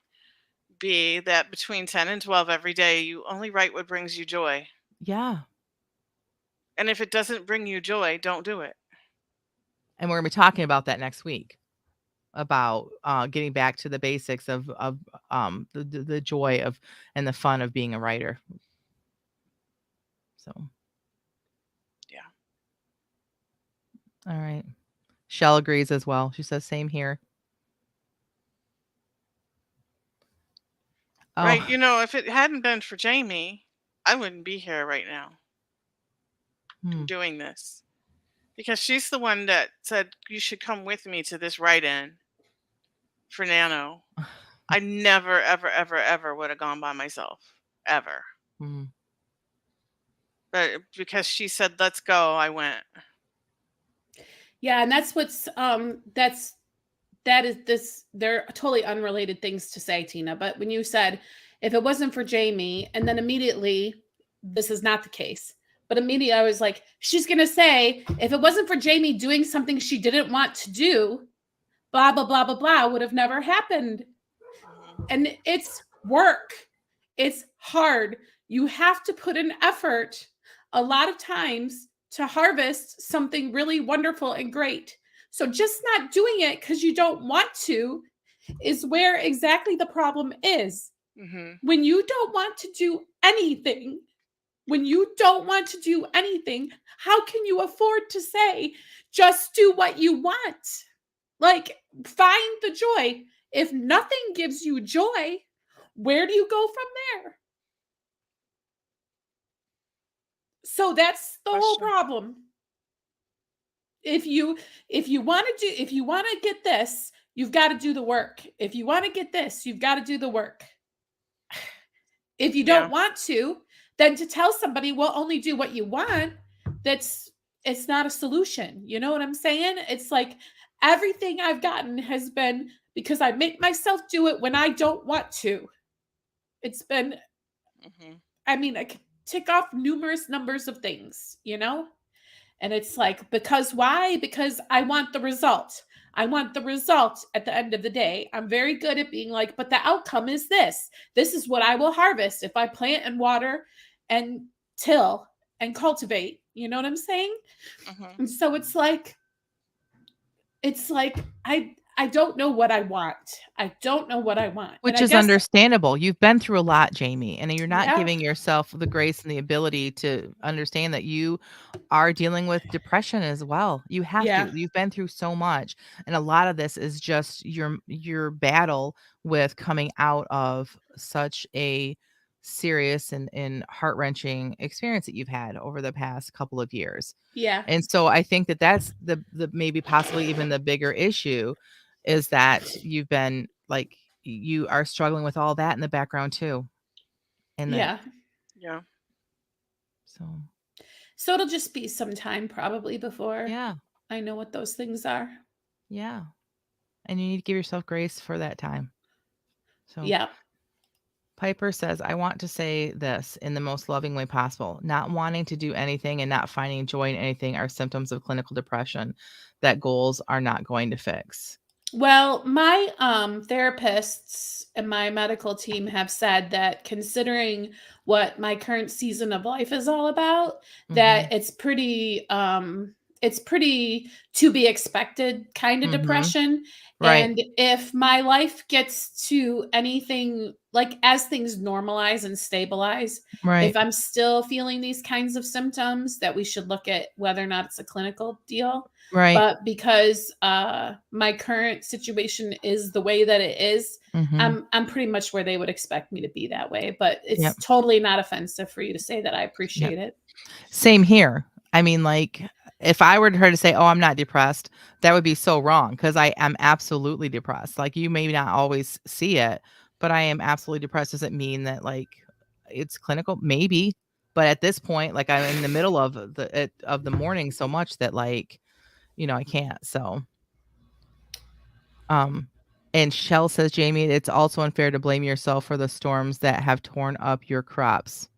Speaker 2: be that between 10 and 12 every day, you only write what brings you joy?
Speaker 1: yeah.
Speaker 2: And if it doesn't bring you joy, don't do it.
Speaker 1: And we're going to be talking about that next week, about getting back to the basics of the joy of and the fun of being a writer. So,
Speaker 2: Yeah.
Speaker 1: All right. Shell agrees as well. She says same here. Oh,
Speaker 2: Right. If it hadn't been for Jamie, I wouldn't be here right now doing this, because she's the one that said, you should come with me to this write-in for Nano. I never, ever, ever, ever would have gone by myself, ever. But because she said, let's go, I went.
Speaker 3: Yeah, and that's what's they're totally unrelated things to say, Tina. But when you said, if it wasn't for Jamie, and then immediately, this is not the case. But immediately I was like, she's going to say, if it wasn't for Jamie doing something she didn't want to do, blah, blah, blah, blah, blah, would have never happened. And it's work. It's hard. You have to put in effort a lot of times to harvest something really wonderful and great. So just not doing it because you don't want to is where exactly the problem is. When you don't want to do anything, how can you afford to say, just do what you want? Like, find the joy. If nothing gives you joy, where do you go from there? So that's the whole problem. If you want to get this, you've got to do the work. If you want to get this, you've got to do the work. If you don't want to, then to tell somebody, well, only do what you want, it's not a solution. You know what I'm saying? It's like everything I've gotten has been because I make myself do it when I don't want to. It's been, I mean, I can tick off numerous numbers of things, And it's like, because why? Because I want the result. I want the result at the end of the day. I'm very good at being like, but the outcome is this. This is what I will harvest if I plant and water and till and cultivate. You know what I'm saying? And so it's like, I don't know what I want. I don't know what I want.
Speaker 1: Which is understandable. You've been through a lot, Jamie, and you're not giving yourself the grace and the ability to understand that you are dealing with depression as well. You have to. You've been through so much. And a lot of this is just your battle with coming out of such a serious and heart-wrenching experience that you've had over the past couple of years.
Speaker 3: Yeah.
Speaker 1: And so I think that that's the maybe possibly even the bigger issue, is that you've been like, you are struggling with all that in the background too. And
Speaker 2: yeah.
Speaker 3: So it'll just be some time probably before I know what those things are.
Speaker 1: Yeah. And you need to give yourself grace for that time. So Piper says, I want to say this in the most loving way possible. Not wanting to do anything and not finding joy in anything are symptoms of clinical depression that goals are not going to fix.
Speaker 3: Well, my therapists and my medical team have said that, considering what my current season of life is all about, that it's pretty it's pretty to be expected kind of
Speaker 1: Mhm.
Speaker 3: depression.
Speaker 1: Right.
Speaker 3: And if my life gets to anything like as things normalize and stabilize,
Speaker 1: Right.
Speaker 3: if I'm still feeling these kinds of symptoms, that we should look at whether or not it's a clinical deal.
Speaker 1: Right.
Speaker 3: But because my current situation is the way that it is,
Speaker 1: Mhm.
Speaker 3: I'm pretty much where they would expect me to be that way. But it's
Speaker 1: Yep.
Speaker 3: totally not offensive for you to say that. I
Speaker 1: Yep.
Speaker 3: appreciate it.
Speaker 1: Same here. I mean, like, if I were her to say, "Oh, I'm not depressed," that would be so wrong because I am absolutely depressed. Like, you may not always see it, but I am absolutely depressed. Does it mean that, like, it's clinical? Maybe. But at this point, like, I'm in the middle of the morning so much that, like, I can't. So, um, and Shell says, Jamie, it's also unfair to blame yourself for the storms that have torn up your crops.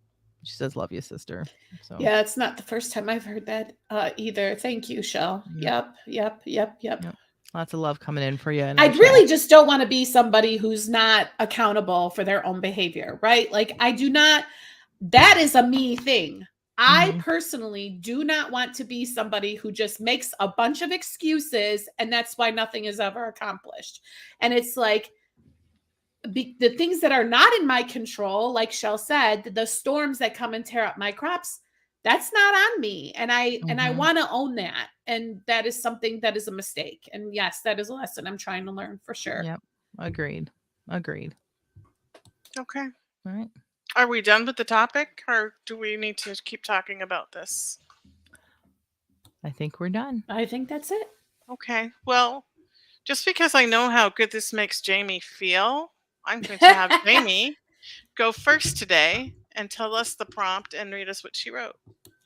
Speaker 1: She says, love you, sister. So,
Speaker 3: Yeah, it's not the first time I've heard that either. Thank you, Shell.
Speaker 1: Yep.
Speaker 3: Yep.
Speaker 1: Lots of love coming in for you.
Speaker 3: I really just don't want to be somebody who's not accountable for their own behavior, right? Like, I do not, that is a me thing. I
Speaker 1: Mhm.
Speaker 3: personally do not want to be somebody who just makes a bunch of excuses and that's why nothing is ever accomplished. And it's like, the things that are not in my control, like Shell said, the storms that come and tear up my crops, that's not on me. And I
Speaker 1: Mhm.
Speaker 3: want to own that. And that is something that is a mistake. And yes, that is a lesson I'm trying to learn for sure.
Speaker 1: Yep. Agreed.
Speaker 2: Okay.
Speaker 1: All right.
Speaker 2: Are we done with the topic, or do we need to keep talking about this?
Speaker 1: I think we're done.
Speaker 3: I think that's it.
Speaker 2: Okay. Well, just because I know how good this makes Jamie feel, I'm going to have Jamie go first today and tell us the prompt and read us what she wrote.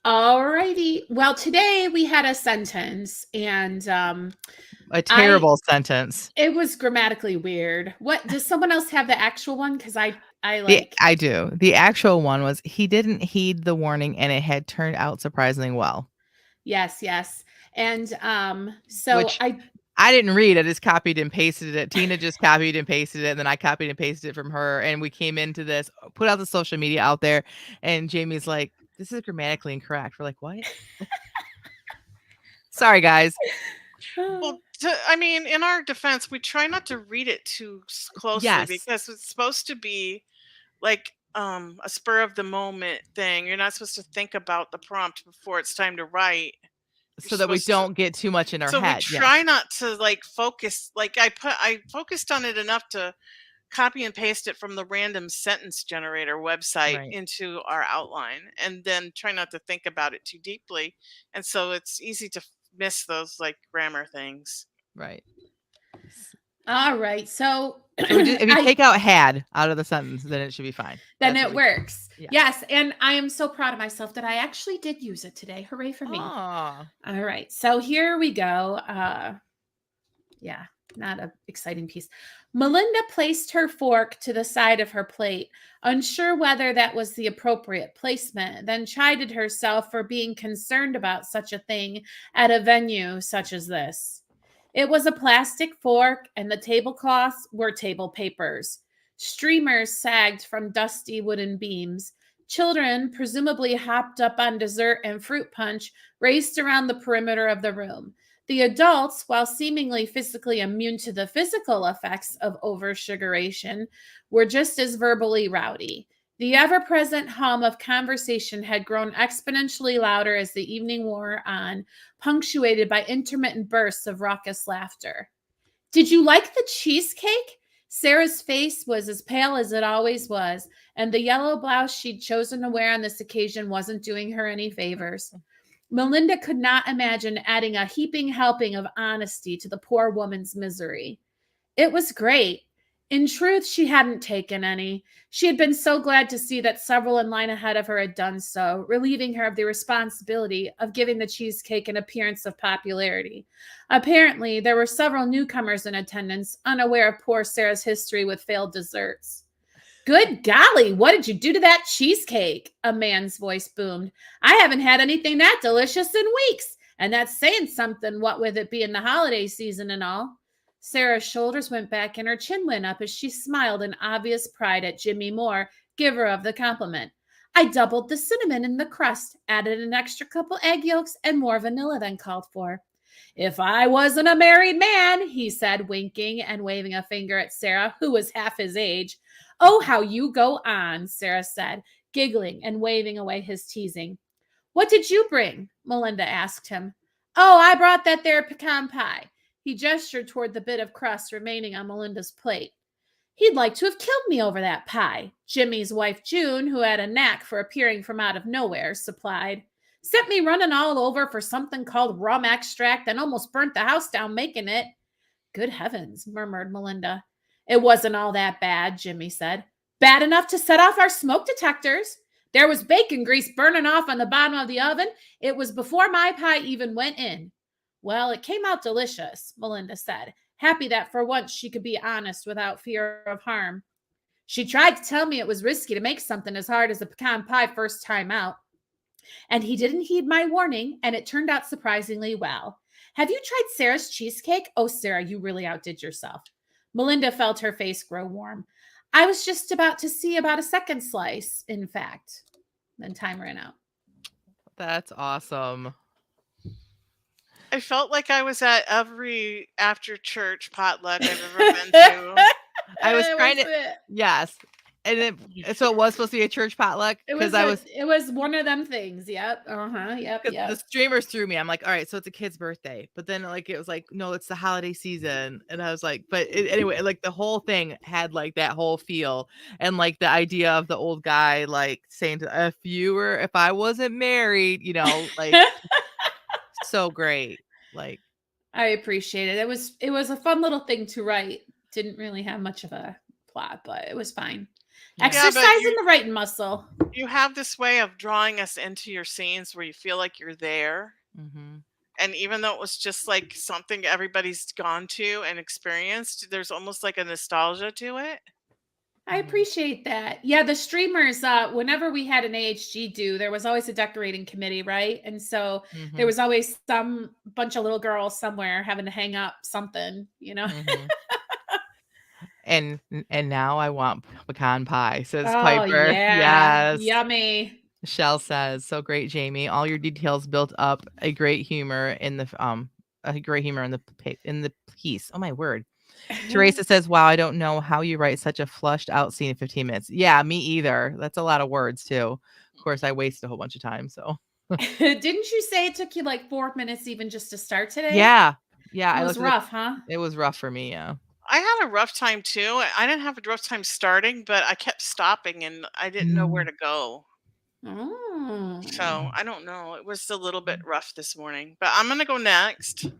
Speaker 3: All righty. Well, today we had a sentence and
Speaker 1: A terrible sentence.
Speaker 3: it was grammatically weird. What, does someone else have the actual one? Because I
Speaker 1: I do. The actual one was, he didn't heed the warning and it had turned out surprisingly well.
Speaker 3: Yes. And so
Speaker 1: Which I didn't read. I just copied and pasted it. Tina just copied and pasted it, and then I copied and pasted it from her. And we came into this, put out the social media out there, and Jamie's like, "This is grammatically incorrect." We're like, "What?" Sorry, guys.
Speaker 2: Well, I mean, in our defense, we try not to read it too closely
Speaker 1: Yes.
Speaker 2: because it's supposed to be like a spur of the moment thing. You're not supposed to think about the prompt before it's time to write.
Speaker 1: So that we don't get too much in our
Speaker 2: So we
Speaker 1: head.
Speaker 2: try not to like focus. Like I focused on it enough to copy and paste it from the random sentence generator website
Speaker 1: Right.
Speaker 2: into our outline, and then try not to think about it too deeply. And so it's easy to miss those like grammar things.
Speaker 1: Right.
Speaker 3: all right. So
Speaker 1: If you take out had out of the sentence, then it should be fine.
Speaker 3: then
Speaker 1: That's
Speaker 3: it
Speaker 1: what we-
Speaker 3: works.
Speaker 1: Yeah.
Speaker 3: Yes. And I am so proud of myself that I actually did use it today. Hooray for me.
Speaker 1: Aw.
Speaker 3: All right. So here we go. Yeah, not an exciting piece. Melinda placed her fork to the side of her plate, unsure whether that was the appropriate placement, then chided herself for being concerned about such a thing at a venue such as this. It was a plastic fork, and the tablecloths were table papers. Streamers sagged from dusty wooden beams. Children, presumably hopped up on dessert and fruit punch, raced around the perimeter of the room. The adults, while seemingly physically immune to the physical effects of oversugaration, were just as verbally rowdy. The ever-present hum of conversation had grown exponentially louder as the evening wore on, punctuated by intermittent bursts of raucous laughter. Did you like the cheesecake? Sarah's face was as pale as it always was, and the yellow blouse she'd chosen to wear on this occasion wasn't doing her any favors. Melinda could not imagine adding a heaping helping of honesty to the poor woman's misery. It was great. In truth, she hadn't taken any. She had been so glad to see that several in line ahead of her had done so, relieving her of the responsibility of giving the cheesecake an appearance of popularity. Apparently, there were several newcomers in attendance, unaware of poor Sarah's history with failed desserts. Good golly, what did you do to that cheesecake? A man's voice boomed. I haven't had anything that delicious in weeks, and that's saying something, what with it being the holiday season and all. Sarah's shoulders went back and her chin went up as she smiled in obvious pride at Jimmy Moore, giver of the compliment. I doubled the cinnamon in the crust, added an extra couple egg yolks, and more vanilla than called for. If I wasn't a married man, he said, winking and waving a finger at Sarah, who was half his age. Oh, how you go on, Sarah said, giggling and waving away his teasing. What did you bring? Melinda asked him. Oh, I brought that there pecan pie. He gestured toward the bit of crust remaining on Melinda's plate. He'd like to have killed me over that pie, Jimmy's wife June, who had a knack for appearing from out of nowhere, supplied. Sent me running all over for something called rum extract and almost burnt the house down making it. Good heavens, murmured Melinda. It wasn't all that bad, Jimmy said. Bad enough to set off our smoke detectors. There was bacon grease burning off on the bottom of the oven. It was before my pie even went in. Well, it came out delicious, Melinda said, happy that for once she could be honest without fear of harm. She tried to tell me it was risky to make something as hard as a pecan pie first time out. And he didn't heed my warning, and it turned out surprisingly well. Have you tried Sarah's cheesecake? Oh, Sarah, you really outdid yourself. Melinda felt her face grow warm. I was just about to see about a second slice, in fact. Then time ran out.
Speaker 1: That's awesome.
Speaker 2: I felt like I was at every after church potluck I've ever been to.
Speaker 1: I was trying to, yes. And so it was supposed to be a church potluck
Speaker 3: It was one of them things. Yep. Yep.
Speaker 1: The streamers threw me. I'm like, all right, so it's a kid's birthday, but then like it was like, no, it's the holiday season, and I was like, but anyway, like the whole thing had like that whole feel, and like the idea of the old guy like saying to if I wasn't married, like so great. Like
Speaker 3: I appreciate it. It was a fun little thing to write. Didn't really have much of a plot, but it was fine.
Speaker 1: Yeah.
Speaker 3: Exercising the writing muscle.
Speaker 2: You have this way of drawing us into your scenes where you feel like you're there.
Speaker 1: Mm-hmm.
Speaker 2: And even though it was just like something everybody's gone to and experienced, there's almost like a nostalgia to it.
Speaker 3: I appreciate that. Yeah, the streamers, whenever we had an AHG do, there was always a decorating committee, right? And so there was always some bunch of little girls somewhere having to hang up something,
Speaker 1: Mm-hmm. And now I want pecan pie, says Piper.
Speaker 3: Yeah.
Speaker 1: Yes.
Speaker 3: Yummy.
Speaker 1: Michelle says, so great, Jamie. All your details built up a great humor in the piece. Oh my word. Teresa says, wow, I don't know how you write such a flushed out scene in 15 minutes. Yeah, me either. That's a lot of words too. Of course, I wasted a whole bunch of time. So
Speaker 3: didn't you say it took you like 4 minutes even just to start today?
Speaker 1: Yeah.
Speaker 3: It was rough, huh?
Speaker 1: It was rough for me, yeah.
Speaker 2: I had a rough time too. I didn't have a rough time starting, but I kept stopping and I didn't know where to go.
Speaker 3: Oh.
Speaker 2: So I don't know. It was a little bit rough this morning, but I'm going to go next.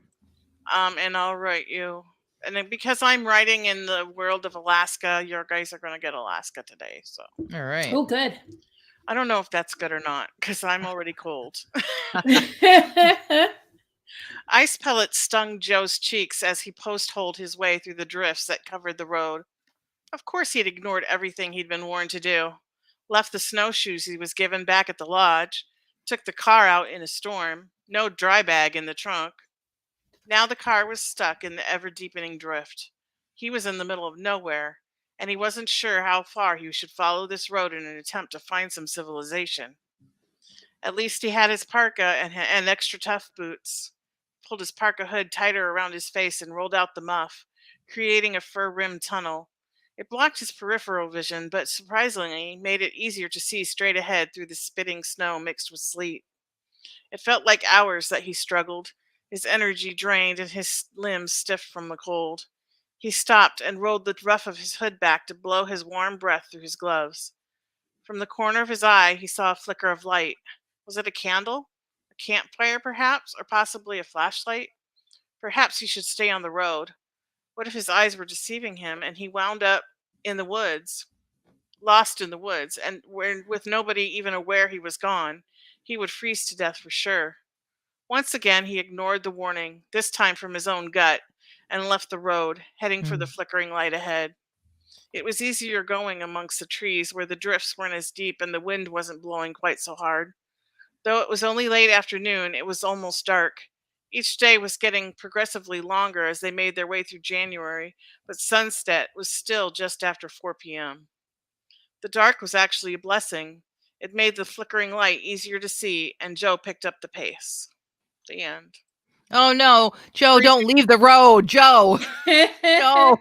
Speaker 2: And I'll write you. And then because I'm writing in the world of Alaska, your guys are going to get Alaska today. So.
Speaker 1: All right.
Speaker 3: Oh, good.
Speaker 2: I don't know if that's good or not because I'm already cold. Ice pellets stung Joe's cheeks as he post-holed his way through the drifts that covered the road. Of course he'd ignored everything he'd been warned to do. Left the snowshoes he was given back at the lodge. Took the car out in a storm. No dry bag in the trunk. Now the car was stuck in the ever-deepening drift. He was in the middle of nowhere, and he wasn't sure how far he should follow this road in an attempt to find some civilization. At least he had his parka and extra tough boots. Pulled his parka hood tighter around his face and rolled out the muff, creating a fur-rimmed tunnel. It blocked his peripheral vision, but surprisingly made it easier to see straight ahead through the spitting snow mixed with sleet. It felt like hours that he struggled, his energy drained and his limbs stiff from the cold. He stopped and rolled the ruff of his hood back to blow his warm breath through his gloves. From the corner of his eye, he saw a flicker of light. Was it a candle? Campfire, perhaps, or possibly a flashlight? Perhaps he should stay on the road. What if his eyes were deceiving him and he wound up in the woods, lost in the woods, and with nobody even aware he was gone? He would freeze to death for sure. Once again, he ignored the warning, this time from his own gut, and left the road, heading for the flickering light ahead. It was easier going amongst the trees where the drifts weren't as deep and the wind wasn't blowing quite so hard. Though it was only late afternoon, it was almost dark. Each day was getting progressively longer as they made their way through January, but sunset was still just after 4 p.m. The dark was actually a blessing. It made the flickering light easier to see, and Joe picked up the pace. The end.
Speaker 1: Oh no, Joe, don't leave the road, Joe. No.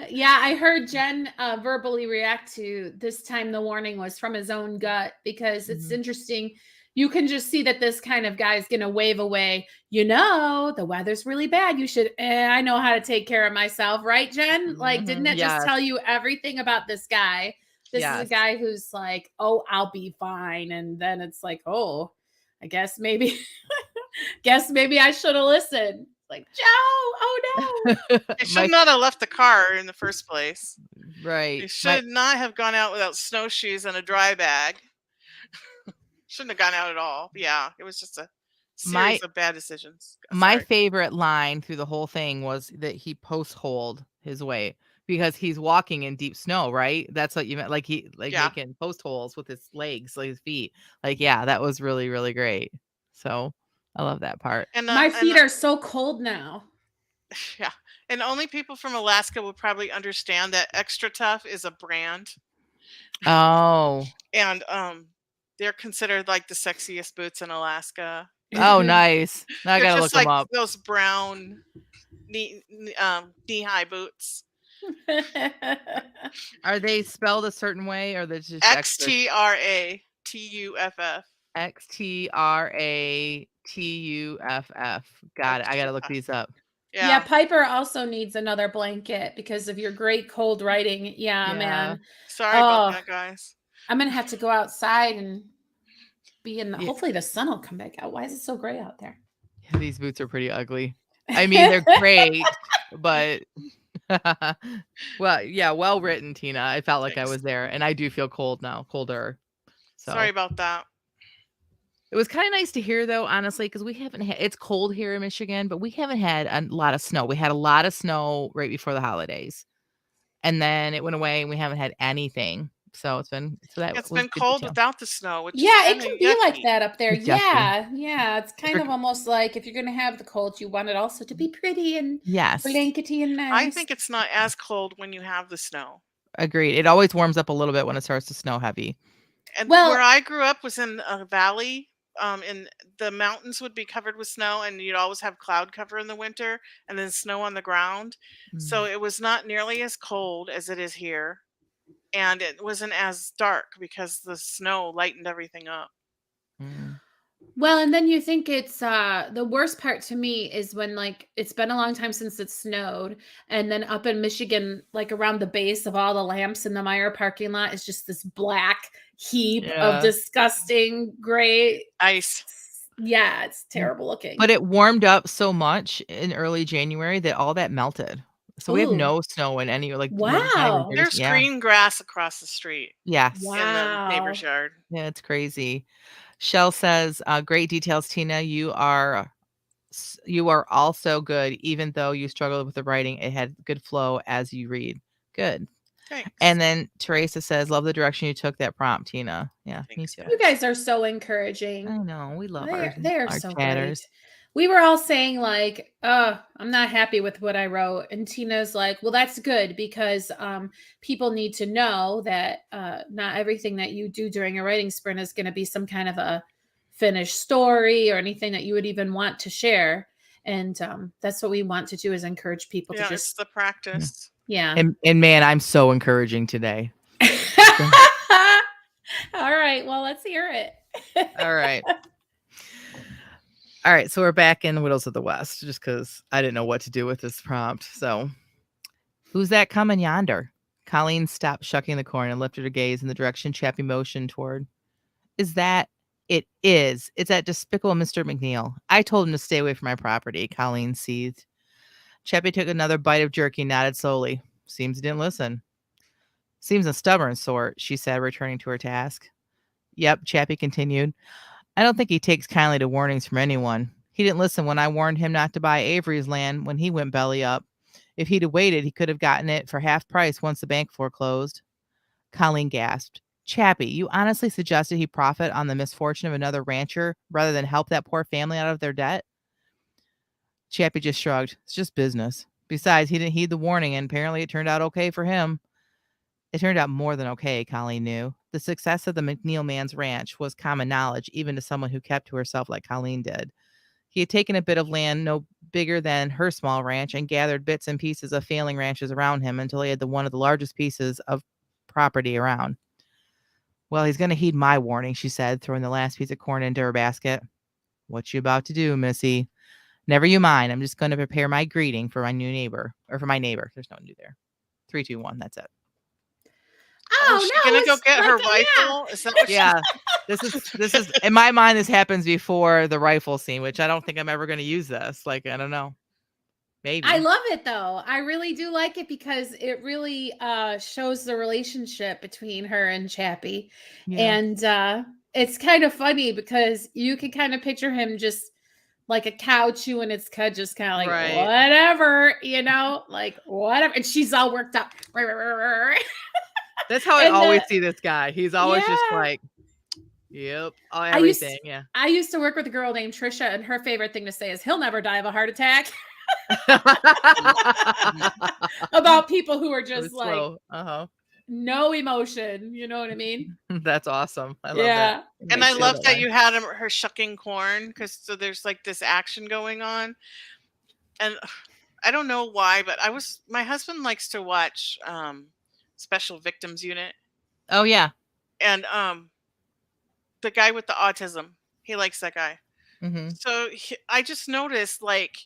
Speaker 3: Yeah, I heard Jen verbally react to this time the warning was from his own gut, because it's interesting. You can just see that this kind of guy is going to wave away, the weather's really bad. You should, I know how to take care of myself, right, Jen? Like, didn't it just tell you everything about this guy? This is a guy who's like, oh, I'll be fine. And then it's like, oh, I guess maybe I should have listened. Like, Joe, oh no.
Speaker 2: He should not have left the car in the first place.
Speaker 1: Right.
Speaker 2: He should not have gone out without snowshoes and a dry bag. Shouldn't have gone out at all. Yeah, it was just a series of bad decisions.
Speaker 1: My favorite line through the whole thing was that he post-holed his way, because he's walking in deep snow, right? That's what you meant. Like making post holes with his legs, like his feet. Like, yeah, that was really, really great. So I love that part.
Speaker 3: And my feet are so cold now.
Speaker 2: Yeah. And only people from Alaska would probably understand that Extra Tough is a brand.
Speaker 1: Oh.
Speaker 2: And they're considered like the sexiest boots in Alaska.
Speaker 1: Oh, nice. Now I gotta look them up.
Speaker 2: Those brown knee-high boots.
Speaker 1: Are they spelled a certain way, or they're just
Speaker 2: XTRATUFF?
Speaker 1: XTRATUFF. Got it. I gotta look these up.
Speaker 3: Yeah, Piper also needs another blanket because of your great cold writing. Yeah. Man.
Speaker 2: Sorry about that, guys.
Speaker 3: I'm gonna have to go outside and be in the. Hopefully, the sun will come back out. Why is it so gray out there?
Speaker 1: Yeah, these boots are pretty ugly. I mean, they're great, but well, yeah, well written, Tina. I felt like I was there, and I do feel cold now, colder. So
Speaker 2: sorry about that.
Speaker 1: It was kind of nice to hear, though, honestly, because we haven't had. It's cold here in Michigan, but we haven't had a lot of snow. We had a lot of snow right before the holidays, and then it went away, and we haven't had anything. So it's been
Speaker 2: cold without the snow. Which
Speaker 3: it can be like that up there. Yeah. It's kind of almost like if you're going to have the cold, you want it also to be pretty and blankety and nice.
Speaker 2: I think it's not as cold when you have the snow.
Speaker 1: Agreed. It always warms up a little bit when it starts to snow heavy.
Speaker 2: And where I grew up was in a valley. And the mountains would be covered with snow, and you'd always have cloud cover in the winter and then snow on the ground. So it was not nearly as cold as it is here. And it wasn't as dark because the snow lightened everything up.
Speaker 3: Well, and then you think it's the worst part to me is when, like, it's been a long time since it snowed, and then up in Michigan, like around the base of all the lamps in the Meijer parking lot is just this black heap of disgusting gray
Speaker 2: ice.
Speaker 3: Yeah, it's terrible looking.
Speaker 1: But it warmed up so much in early January that all that melted. So we have no snow in any
Speaker 3: wow.
Speaker 2: There's green grass across the street.
Speaker 1: Yes.
Speaker 3: Wow.
Speaker 2: In the neighbor's yard.
Speaker 1: Yeah, it's crazy. Shell says, great details, Tina. You are also good, even though you struggled with the writing. It had good flow as you read. Good.
Speaker 2: Thanks.
Speaker 1: And then Teresa says, love the direction you took that prompt, Tina. Yeah,
Speaker 2: thanks,
Speaker 1: me too.
Speaker 3: You guys are so encouraging.
Speaker 1: I know. We love
Speaker 3: they're
Speaker 1: our
Speaker 3: so
Speaker 1: chatters.
Speaker 3: Great. We were all saying like, I'm not happy with what I wrote. And Tina's like, well, that's good because people need to know that not everything that you do during a writing sprint is going to be some kind of a finished story or anything that you would even want to share. And that's what we want to do is encourage people to just.
Speaker 2: It's the practice.
Speaker 3: Yeah.
Speaker 1: And man, I'm so encouraging today.
Speaker 3: All right. Well, let's hear it.
Speaker 1: All right. All right, so we're back in Widows of the West, just because I didn't know what to do with this prompt. So, who's that coming yonder? Colleen stopped shucking the corn and lifted her gaze in the direction Chappie motioned toward. Is that? It is. It's that despicable Mr. McNeil. I told him to stay away from my property, Colleen seethed. Chappie took another bite of jerky and nodded slowly. Seems he didn't listen. Seems a stubborn sort, she said, returning to her task. Yep, Chappie continued. I don't think he takes kindly to warnings from anyone. He didn't listen when I warned him not to buy Avery's land when he went belly up. If he'd have waited, he could have gotten it for half price once the bank foreclosed. Colleen gasped. Chappie, you honestly suggested he profit on the misfortune of another rancher rather than help that poor family out of their debt? Chappie just shrugged. It's just business. Besides, he didn't heed the warning, and apparently it turned out okay for him. It turned out more than okay, Colleen knew. The success of the McNeil man's ranch was common knowledge, even to someone who kept to herself like Colleen did. He had taken a bit of land no bigger than her small ranch and gathered bits and pieces of failing ranches around him until he had one of the largest pieces of property around. Well, he's going to heed my warning, she said, throwing the last piece of corn into her basket. What you about to do, missy? Never you mind. I'm just going to prepare my greeting for my new neighbor, or for my neighbor. There's no new there. 3, 2, 1. That's it.
Speaker 2: Oh, she's
Speaker 3: no,
Speaker 2: gonna go
Speaker 3: it's
Speaker 2: get
Speaker 3: like
Speaker 2: her
Speaker 3: a-
Speaker 2: rifle? Is that what
Speaker 1: Yeah. This is in my mind, this happens before the rifle scene, which I don't think I'm ever going to use this. Like, I don't know. Maybe.
Speaker 3: I love it though. I really do like it because it really shows the relationship between her and Chappie.
Speaker 1: Yeah.
Speaker 3: And it's kind of funny because you can kind of picture him just like a cow chewing its cud, just kind of like
Speaker 1: Right.
Speaker 3: whatever, like whatever. And she's all worked up.
Speaker 1: That's how I
Speaker 3: And,
Speaker 1: always see this guy. He's always just
Speaker 3: yeah.
Speaker 1: like, yep,
Speaker 3: used-
Speaker 1: everything. Yeah.
Speaker 3: I used to work with a girl named Trisha, and her favorite thing to say is, "He'll never die of a heart attack." About people who are just like no emotion. You know what I mean?
Speaker 1: That's awesome. I love
Speaker 3: Yeah.
Speaker 1: that.
Speaker 2: And
Speaker 1: Makes
Speaker 2: I
Speaker 1: you
Speaker 2: love
Speaker 1: that
Speaker 2: that
Speaker 1: way.
Speaker 2: you had her shucking corn, because so there's like this action going on. And I don't know why, but my husband likes to watch Special Victims Unit,
Speaker 1: Oh yeah.
Speaker 2: and the guy with the autism, he likes that guy.
Speaker 1: Hmm.
Speaker 2: So I just noticed, like,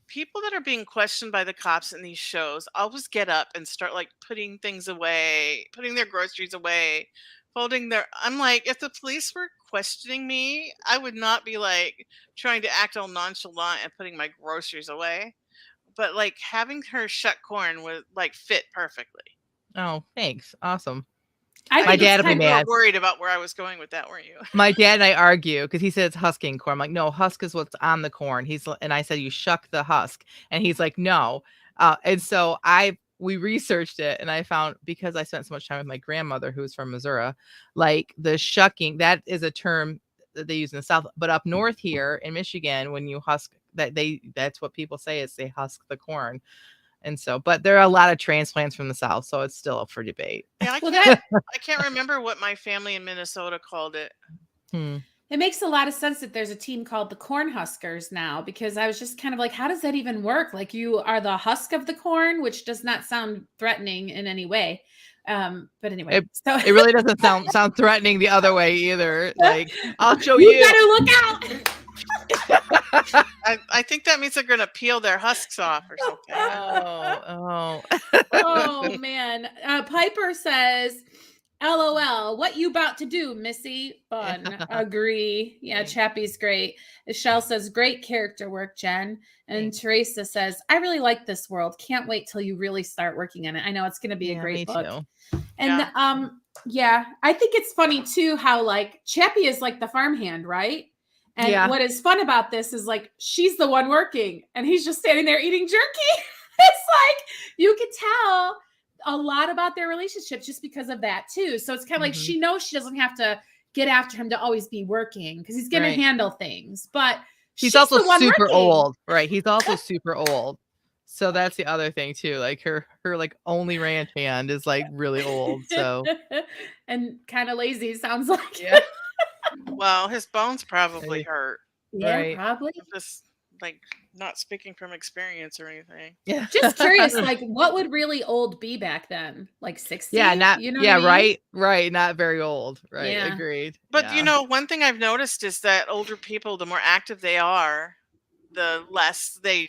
Speaker 2: people that are being questioned by the cops in these shows always get up and start like putting things away, putting their groceries away, folding their. I'm like, if the police were questioning me, I would not be like trying to act all nonchalant and putting my groceries away. But like having her shuck corn would like fit perfectly.
Speaker 1: Oh, thanks. Awesome.
Speaker 3: I
Speaker 1: My
Speaker 3: think
Speaker 1: dad
Speaker 3: it's
Speaker 1: will be
Speaker 3: kind
Speaker 2: You
Speaker 3: of-
Speaker 1: mad.
Speaker 2: were worried about where I was going with that, weren't you?
Speaker 1: My dad and I argue because he says husking corn. I'm like, no, husk is what's on the corn. And I said, you shuck the husk. And he's like, no. And so we researched it, and I found, because I spent so much time with my grandmother, who's from Missouri, like the shucking, that is a term that they use in the South. But up north here in Michigan, when you husk, that's what people say, is they husk the corn. And so, but there are a lot of transplants from the South, so it's still up for debate.
Speaker 2: Yeah,
Speaker 3: Well,
Speaker 2: I can't remember what my family in Minnesota called it.
Speaker 3: It makes a lot of sense that there's a team called the Cornhuskers now, because I was just kind of like, how does that even work? Like, you are the husk of the corn, which does not sound threatening in any way. But anyway, so
Speaker 1: It really doesn't sound threatening the other way either. Like, I'll show
Speaker 3: you
Speaker 1: you.
Speaker 3: better look out.
Speaker 2: I think that means they're going to peel their husks off or something.
Speaker 3: Oh man. Piper says, LOL, what you about to do, Missy? Fun. Agree. Yeah, Chappie's great. Michelle says, great character work, Jen. And Teresa says, I really like this world. Can't wait till you really start working on it. I know it's going to be a great book.
Speaker 1: Too.
Speaker 3: And yeah, I think it's funny too how like Chappie is like the farmhand, right? And what is fun about this is like she's the one working and he's just standing there eating jerky. It's like you can tell a lot about their relationship just because of that too. So it's kind of like she knows she doesn't have to get after him to always be working because he's going to handle things. But
Speaker 1: he's also
Speaker 3: the one
Speaker 1: super
Speaker 3: working.
Speaker 1: old, right? He's also super old. So that's the other thing too. Like her like only ranch hand is like really old. So
Speaker 3: and kind of lazy, sounds like.
Speaker 1: Yeah.
Speaker 2: Well, his bones probably hurt.
Speaker 3: Yeah, probably.
Speaker 2: Just like not speaking from experience or anything.
Speaker 1: Yeah.
Speaker 3: Just curious, like what would really old be back then? Like 60?
Speaker 1: Yeah, not
Speaker 3: you know what I mean?
Speaker 1: right. Not very old. Right.
Speaker 3: Yeah.
Speaker 1: Agreed.
Speaker 2: But you know, one thing I've noticed is that older people, the more active they are, the less they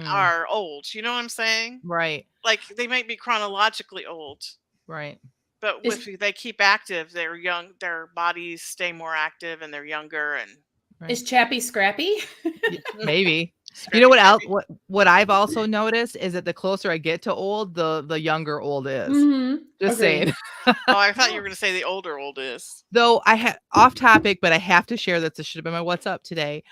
Speaker 2: are old. You know what I'm saying?
Speaker 1: Right.
Speaker 2: Like they might be chronologically old.
Speaker 1: Right.
Speaker 2: But if they keep active, they're young, their bodies stay more active and they're younger. And
Speaker 3: Is Chappie scrappy?
Speaker 1: Maybe. You know what else? What I've also noticed is that the closer I get to old, the younger old is. Just saying.
Speaker 2: Oh, I thought you were going to say the older old is.
Speaker 1: Though I had off topic, but I have to share that this should have been my what's up today.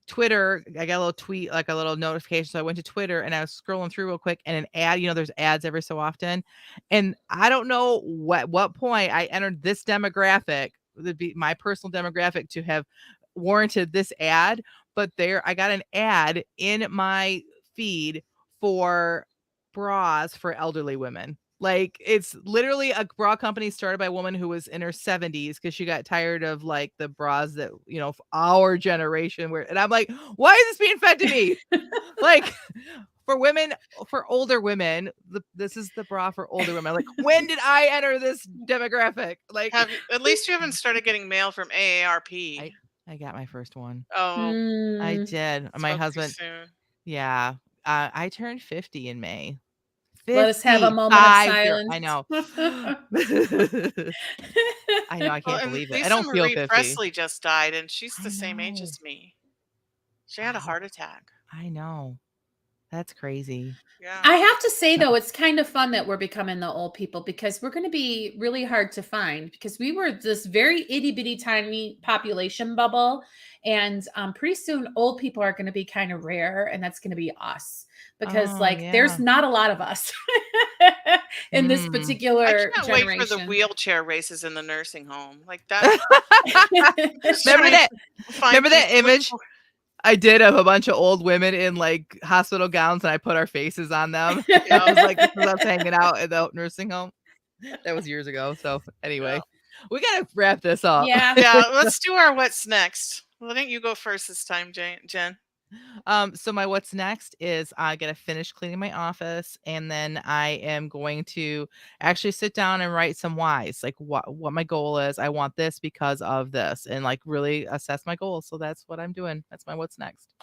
Speaker 1: Twitter, I got a little tweet, like a little notification. So I went to Twitter and I was scrolling through real quick, and an ad, there's ads every so often. And I don't know what point I entered this demographic, would be my personal demographic, to have warranted this ad. But I got an ad in my feed for bras for elderly women. Like, it's literally a bra company started by a woman who was in her 70s because she got tired of like the bras that, our generation were. And I'm like, why is this being fed to me? Like, for women, for older women, this is the bra for older women. Like, when did I enter this demographic? Like,
Speaker 2: At least you haven't started getting mail from AARP.
Speaker 1: I got my first one.
Speaker 2: Oh,
Speaker 1: I
Speaker 3: Mm.
Speaker 1: did. My
Speaker 2: spoke too
Speaker 1: husband,
Speaker 2: soon.
Speaker 1: yeah. I turned 50 in May.
Speaker 3: Let us have a
Speaker 1: 50,
Speaker 3: moment of
Speaker 1: 50.
Speaker 3: silence.
Speaker 1: I know. I know. I
Speaker 2: Well,
Speaker 1: can't
Speaker 2: and
Speaker 1: believe it. I
Speaker 2: Lisa
Speaker 1: don't feel
Speaker 2: Marie
Speaker 1: 50.
Speaker 2: Presley just died, and she's
Speaker 1: I
Speaker 2: the same age
Speaker 1: know.
Speaker 2: as me. She had a
Speaker 1: Wow.
Speaker 2: heart attack.
Speaker 1: I know. That's crazy.
Speaker 2: Yeah.
Speaker 3: I have to say, though, it's kind of fun that we're becoming the old people because we're going to be really hard to find because we were this very itty bitty tiny population bubble. And pretty soon, old people are going to be kind of rare. And that's going to be us because, there's
Speaker 1: Yeah.
Speaker 3: not a lot of us in this
Speaker 1: Mm.
Speaker 2: I
Speaker 3: particular
Speaker 2: can't wait for the
Speaker 3: generation.
Speaker 2: wheelchair races in the nursing home. Like that.
Speaker 1: Remember that image
Speaker 2: people-
Speaker 1: I did of a bunch of old women in like hospital gowns and I put our faces on them?
Speaker 2: Yeah.
Speaker 1: I was like, this was us hanging out at the nursing home. That was years ago. So anyway, we gotta wrap this up.
Speaker 3: Yeah.
Speaker 2: Yeah, let's do our what's next. Why don't you go first this time, Jen?
Speaker 1: So my what's next is I gotta finish cleaning my office, and then I am going to actually sit down and write some whys, like what my goal is. I want this because of this, and like really assess my goals. So that's what I'm doing. That's my what's next.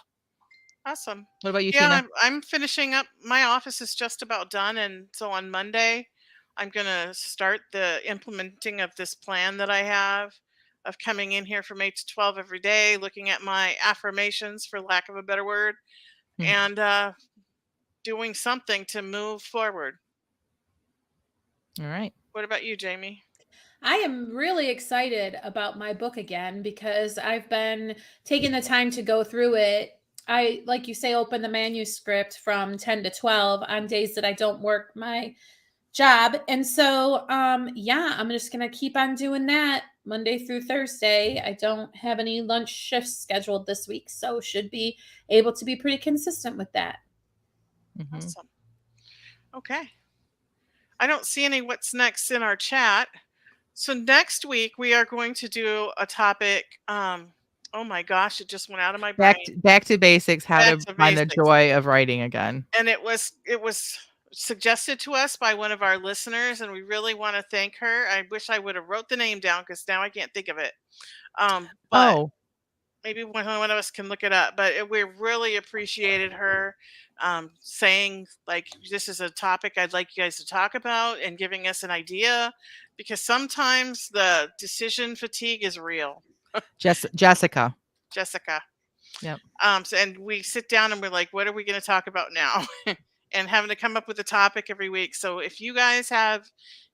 Speaker 2: Awesome.
Speaker 1: What about you,
Speaker 2: Yeah,
Speaker 1: Tina?
Speaker 2: I'm finishing up. My office is just about done, and so on Monday, I'm gonna start the implementing of this plan that I have of coming in here from 8 to 12 every day, looking at my affirmations, for lack of a better word,
Speaker 1: Hmm.
Speaker 2: and doing something to move forward.
Speaker 1: All right.
Speaker 2: What about you, Jamie?
Speaker 3: I am really excited about my book again because I've been taking the time to go through it. I, like you say, open the manuscript from 10 to 12 on days that I don't work my job. And so, yeah, I'm just going to keep on doing that Monday through Thursday. I don't have any lunch shifts scheduled this week, so should be able to be pretty consistent with that.
Speaker 1: Mhm.
Speaker 2: Awesome. Okay. I don't see any what's next in our chat. So next week we are going to do a topic. Oh my gosh, it just went out of my brain.
Speaker 1: Back to basics. How
Speaker 2: Back
Speaker 1: to
Speaker 2: to
Speaker 1: find the
Speaker 2: basics.
Speaker 1: joy of writing again.
Speaker 2: And it was suggested to us by one of our listeners, and we really want to thank her. I wish I would have wrote the name down because now I can't think of it. But
Speaker 1: Oh,
Speaker 2: maybe one of us can look it up. But we really appreciated her saying, like, this is a topic I'd like you guys to talk about, and giving us an idea, because sometimes the decision fatigue is real.
Speaker 1: Jessica.
Speaker 2: Jessica.
Speaker 1: Yep.
Speaker 2: And we sit down and we're like, what are we going to talk about now? And having to come up with a topic every week. So if you guys have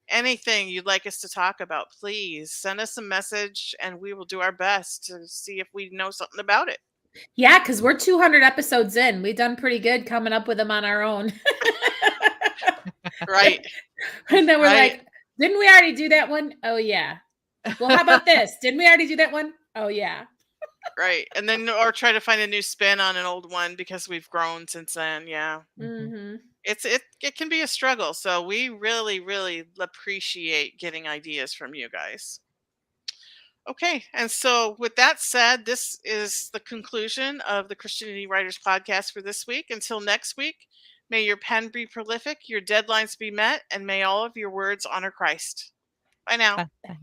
Speaker 2: anything you'd like us to talk about, please send us a message and we will do our best to see if we know something about it.
Speaker 3: Yeah, because we're 200 episodes in. We've done pretty good coming up with them on our own.
Speaker 2: Right.
Speaker 3: And then we're
Speaker 2: Right.
Speaker 3: like, didn't we already do that one? Oh, yeah. Well, how about this? Didn't we already do that one? Oh, yeah.
Speaker 2: Right. And then, or try to find a new spin on an old one because we've grown since then. Yeah.
Speaker 3: Mm-hmm.
Speaker 2: It can be a struggle. So we really, really appreciate getting ideas from you guys. Okay, and so with that said, this is the conclusion of the Christianity Writers Podcast for this week. Until next week, may your pen be prolific, your deadlines be met, and may all of your words honor Christ. Bye now.
Speaker 1: Bye.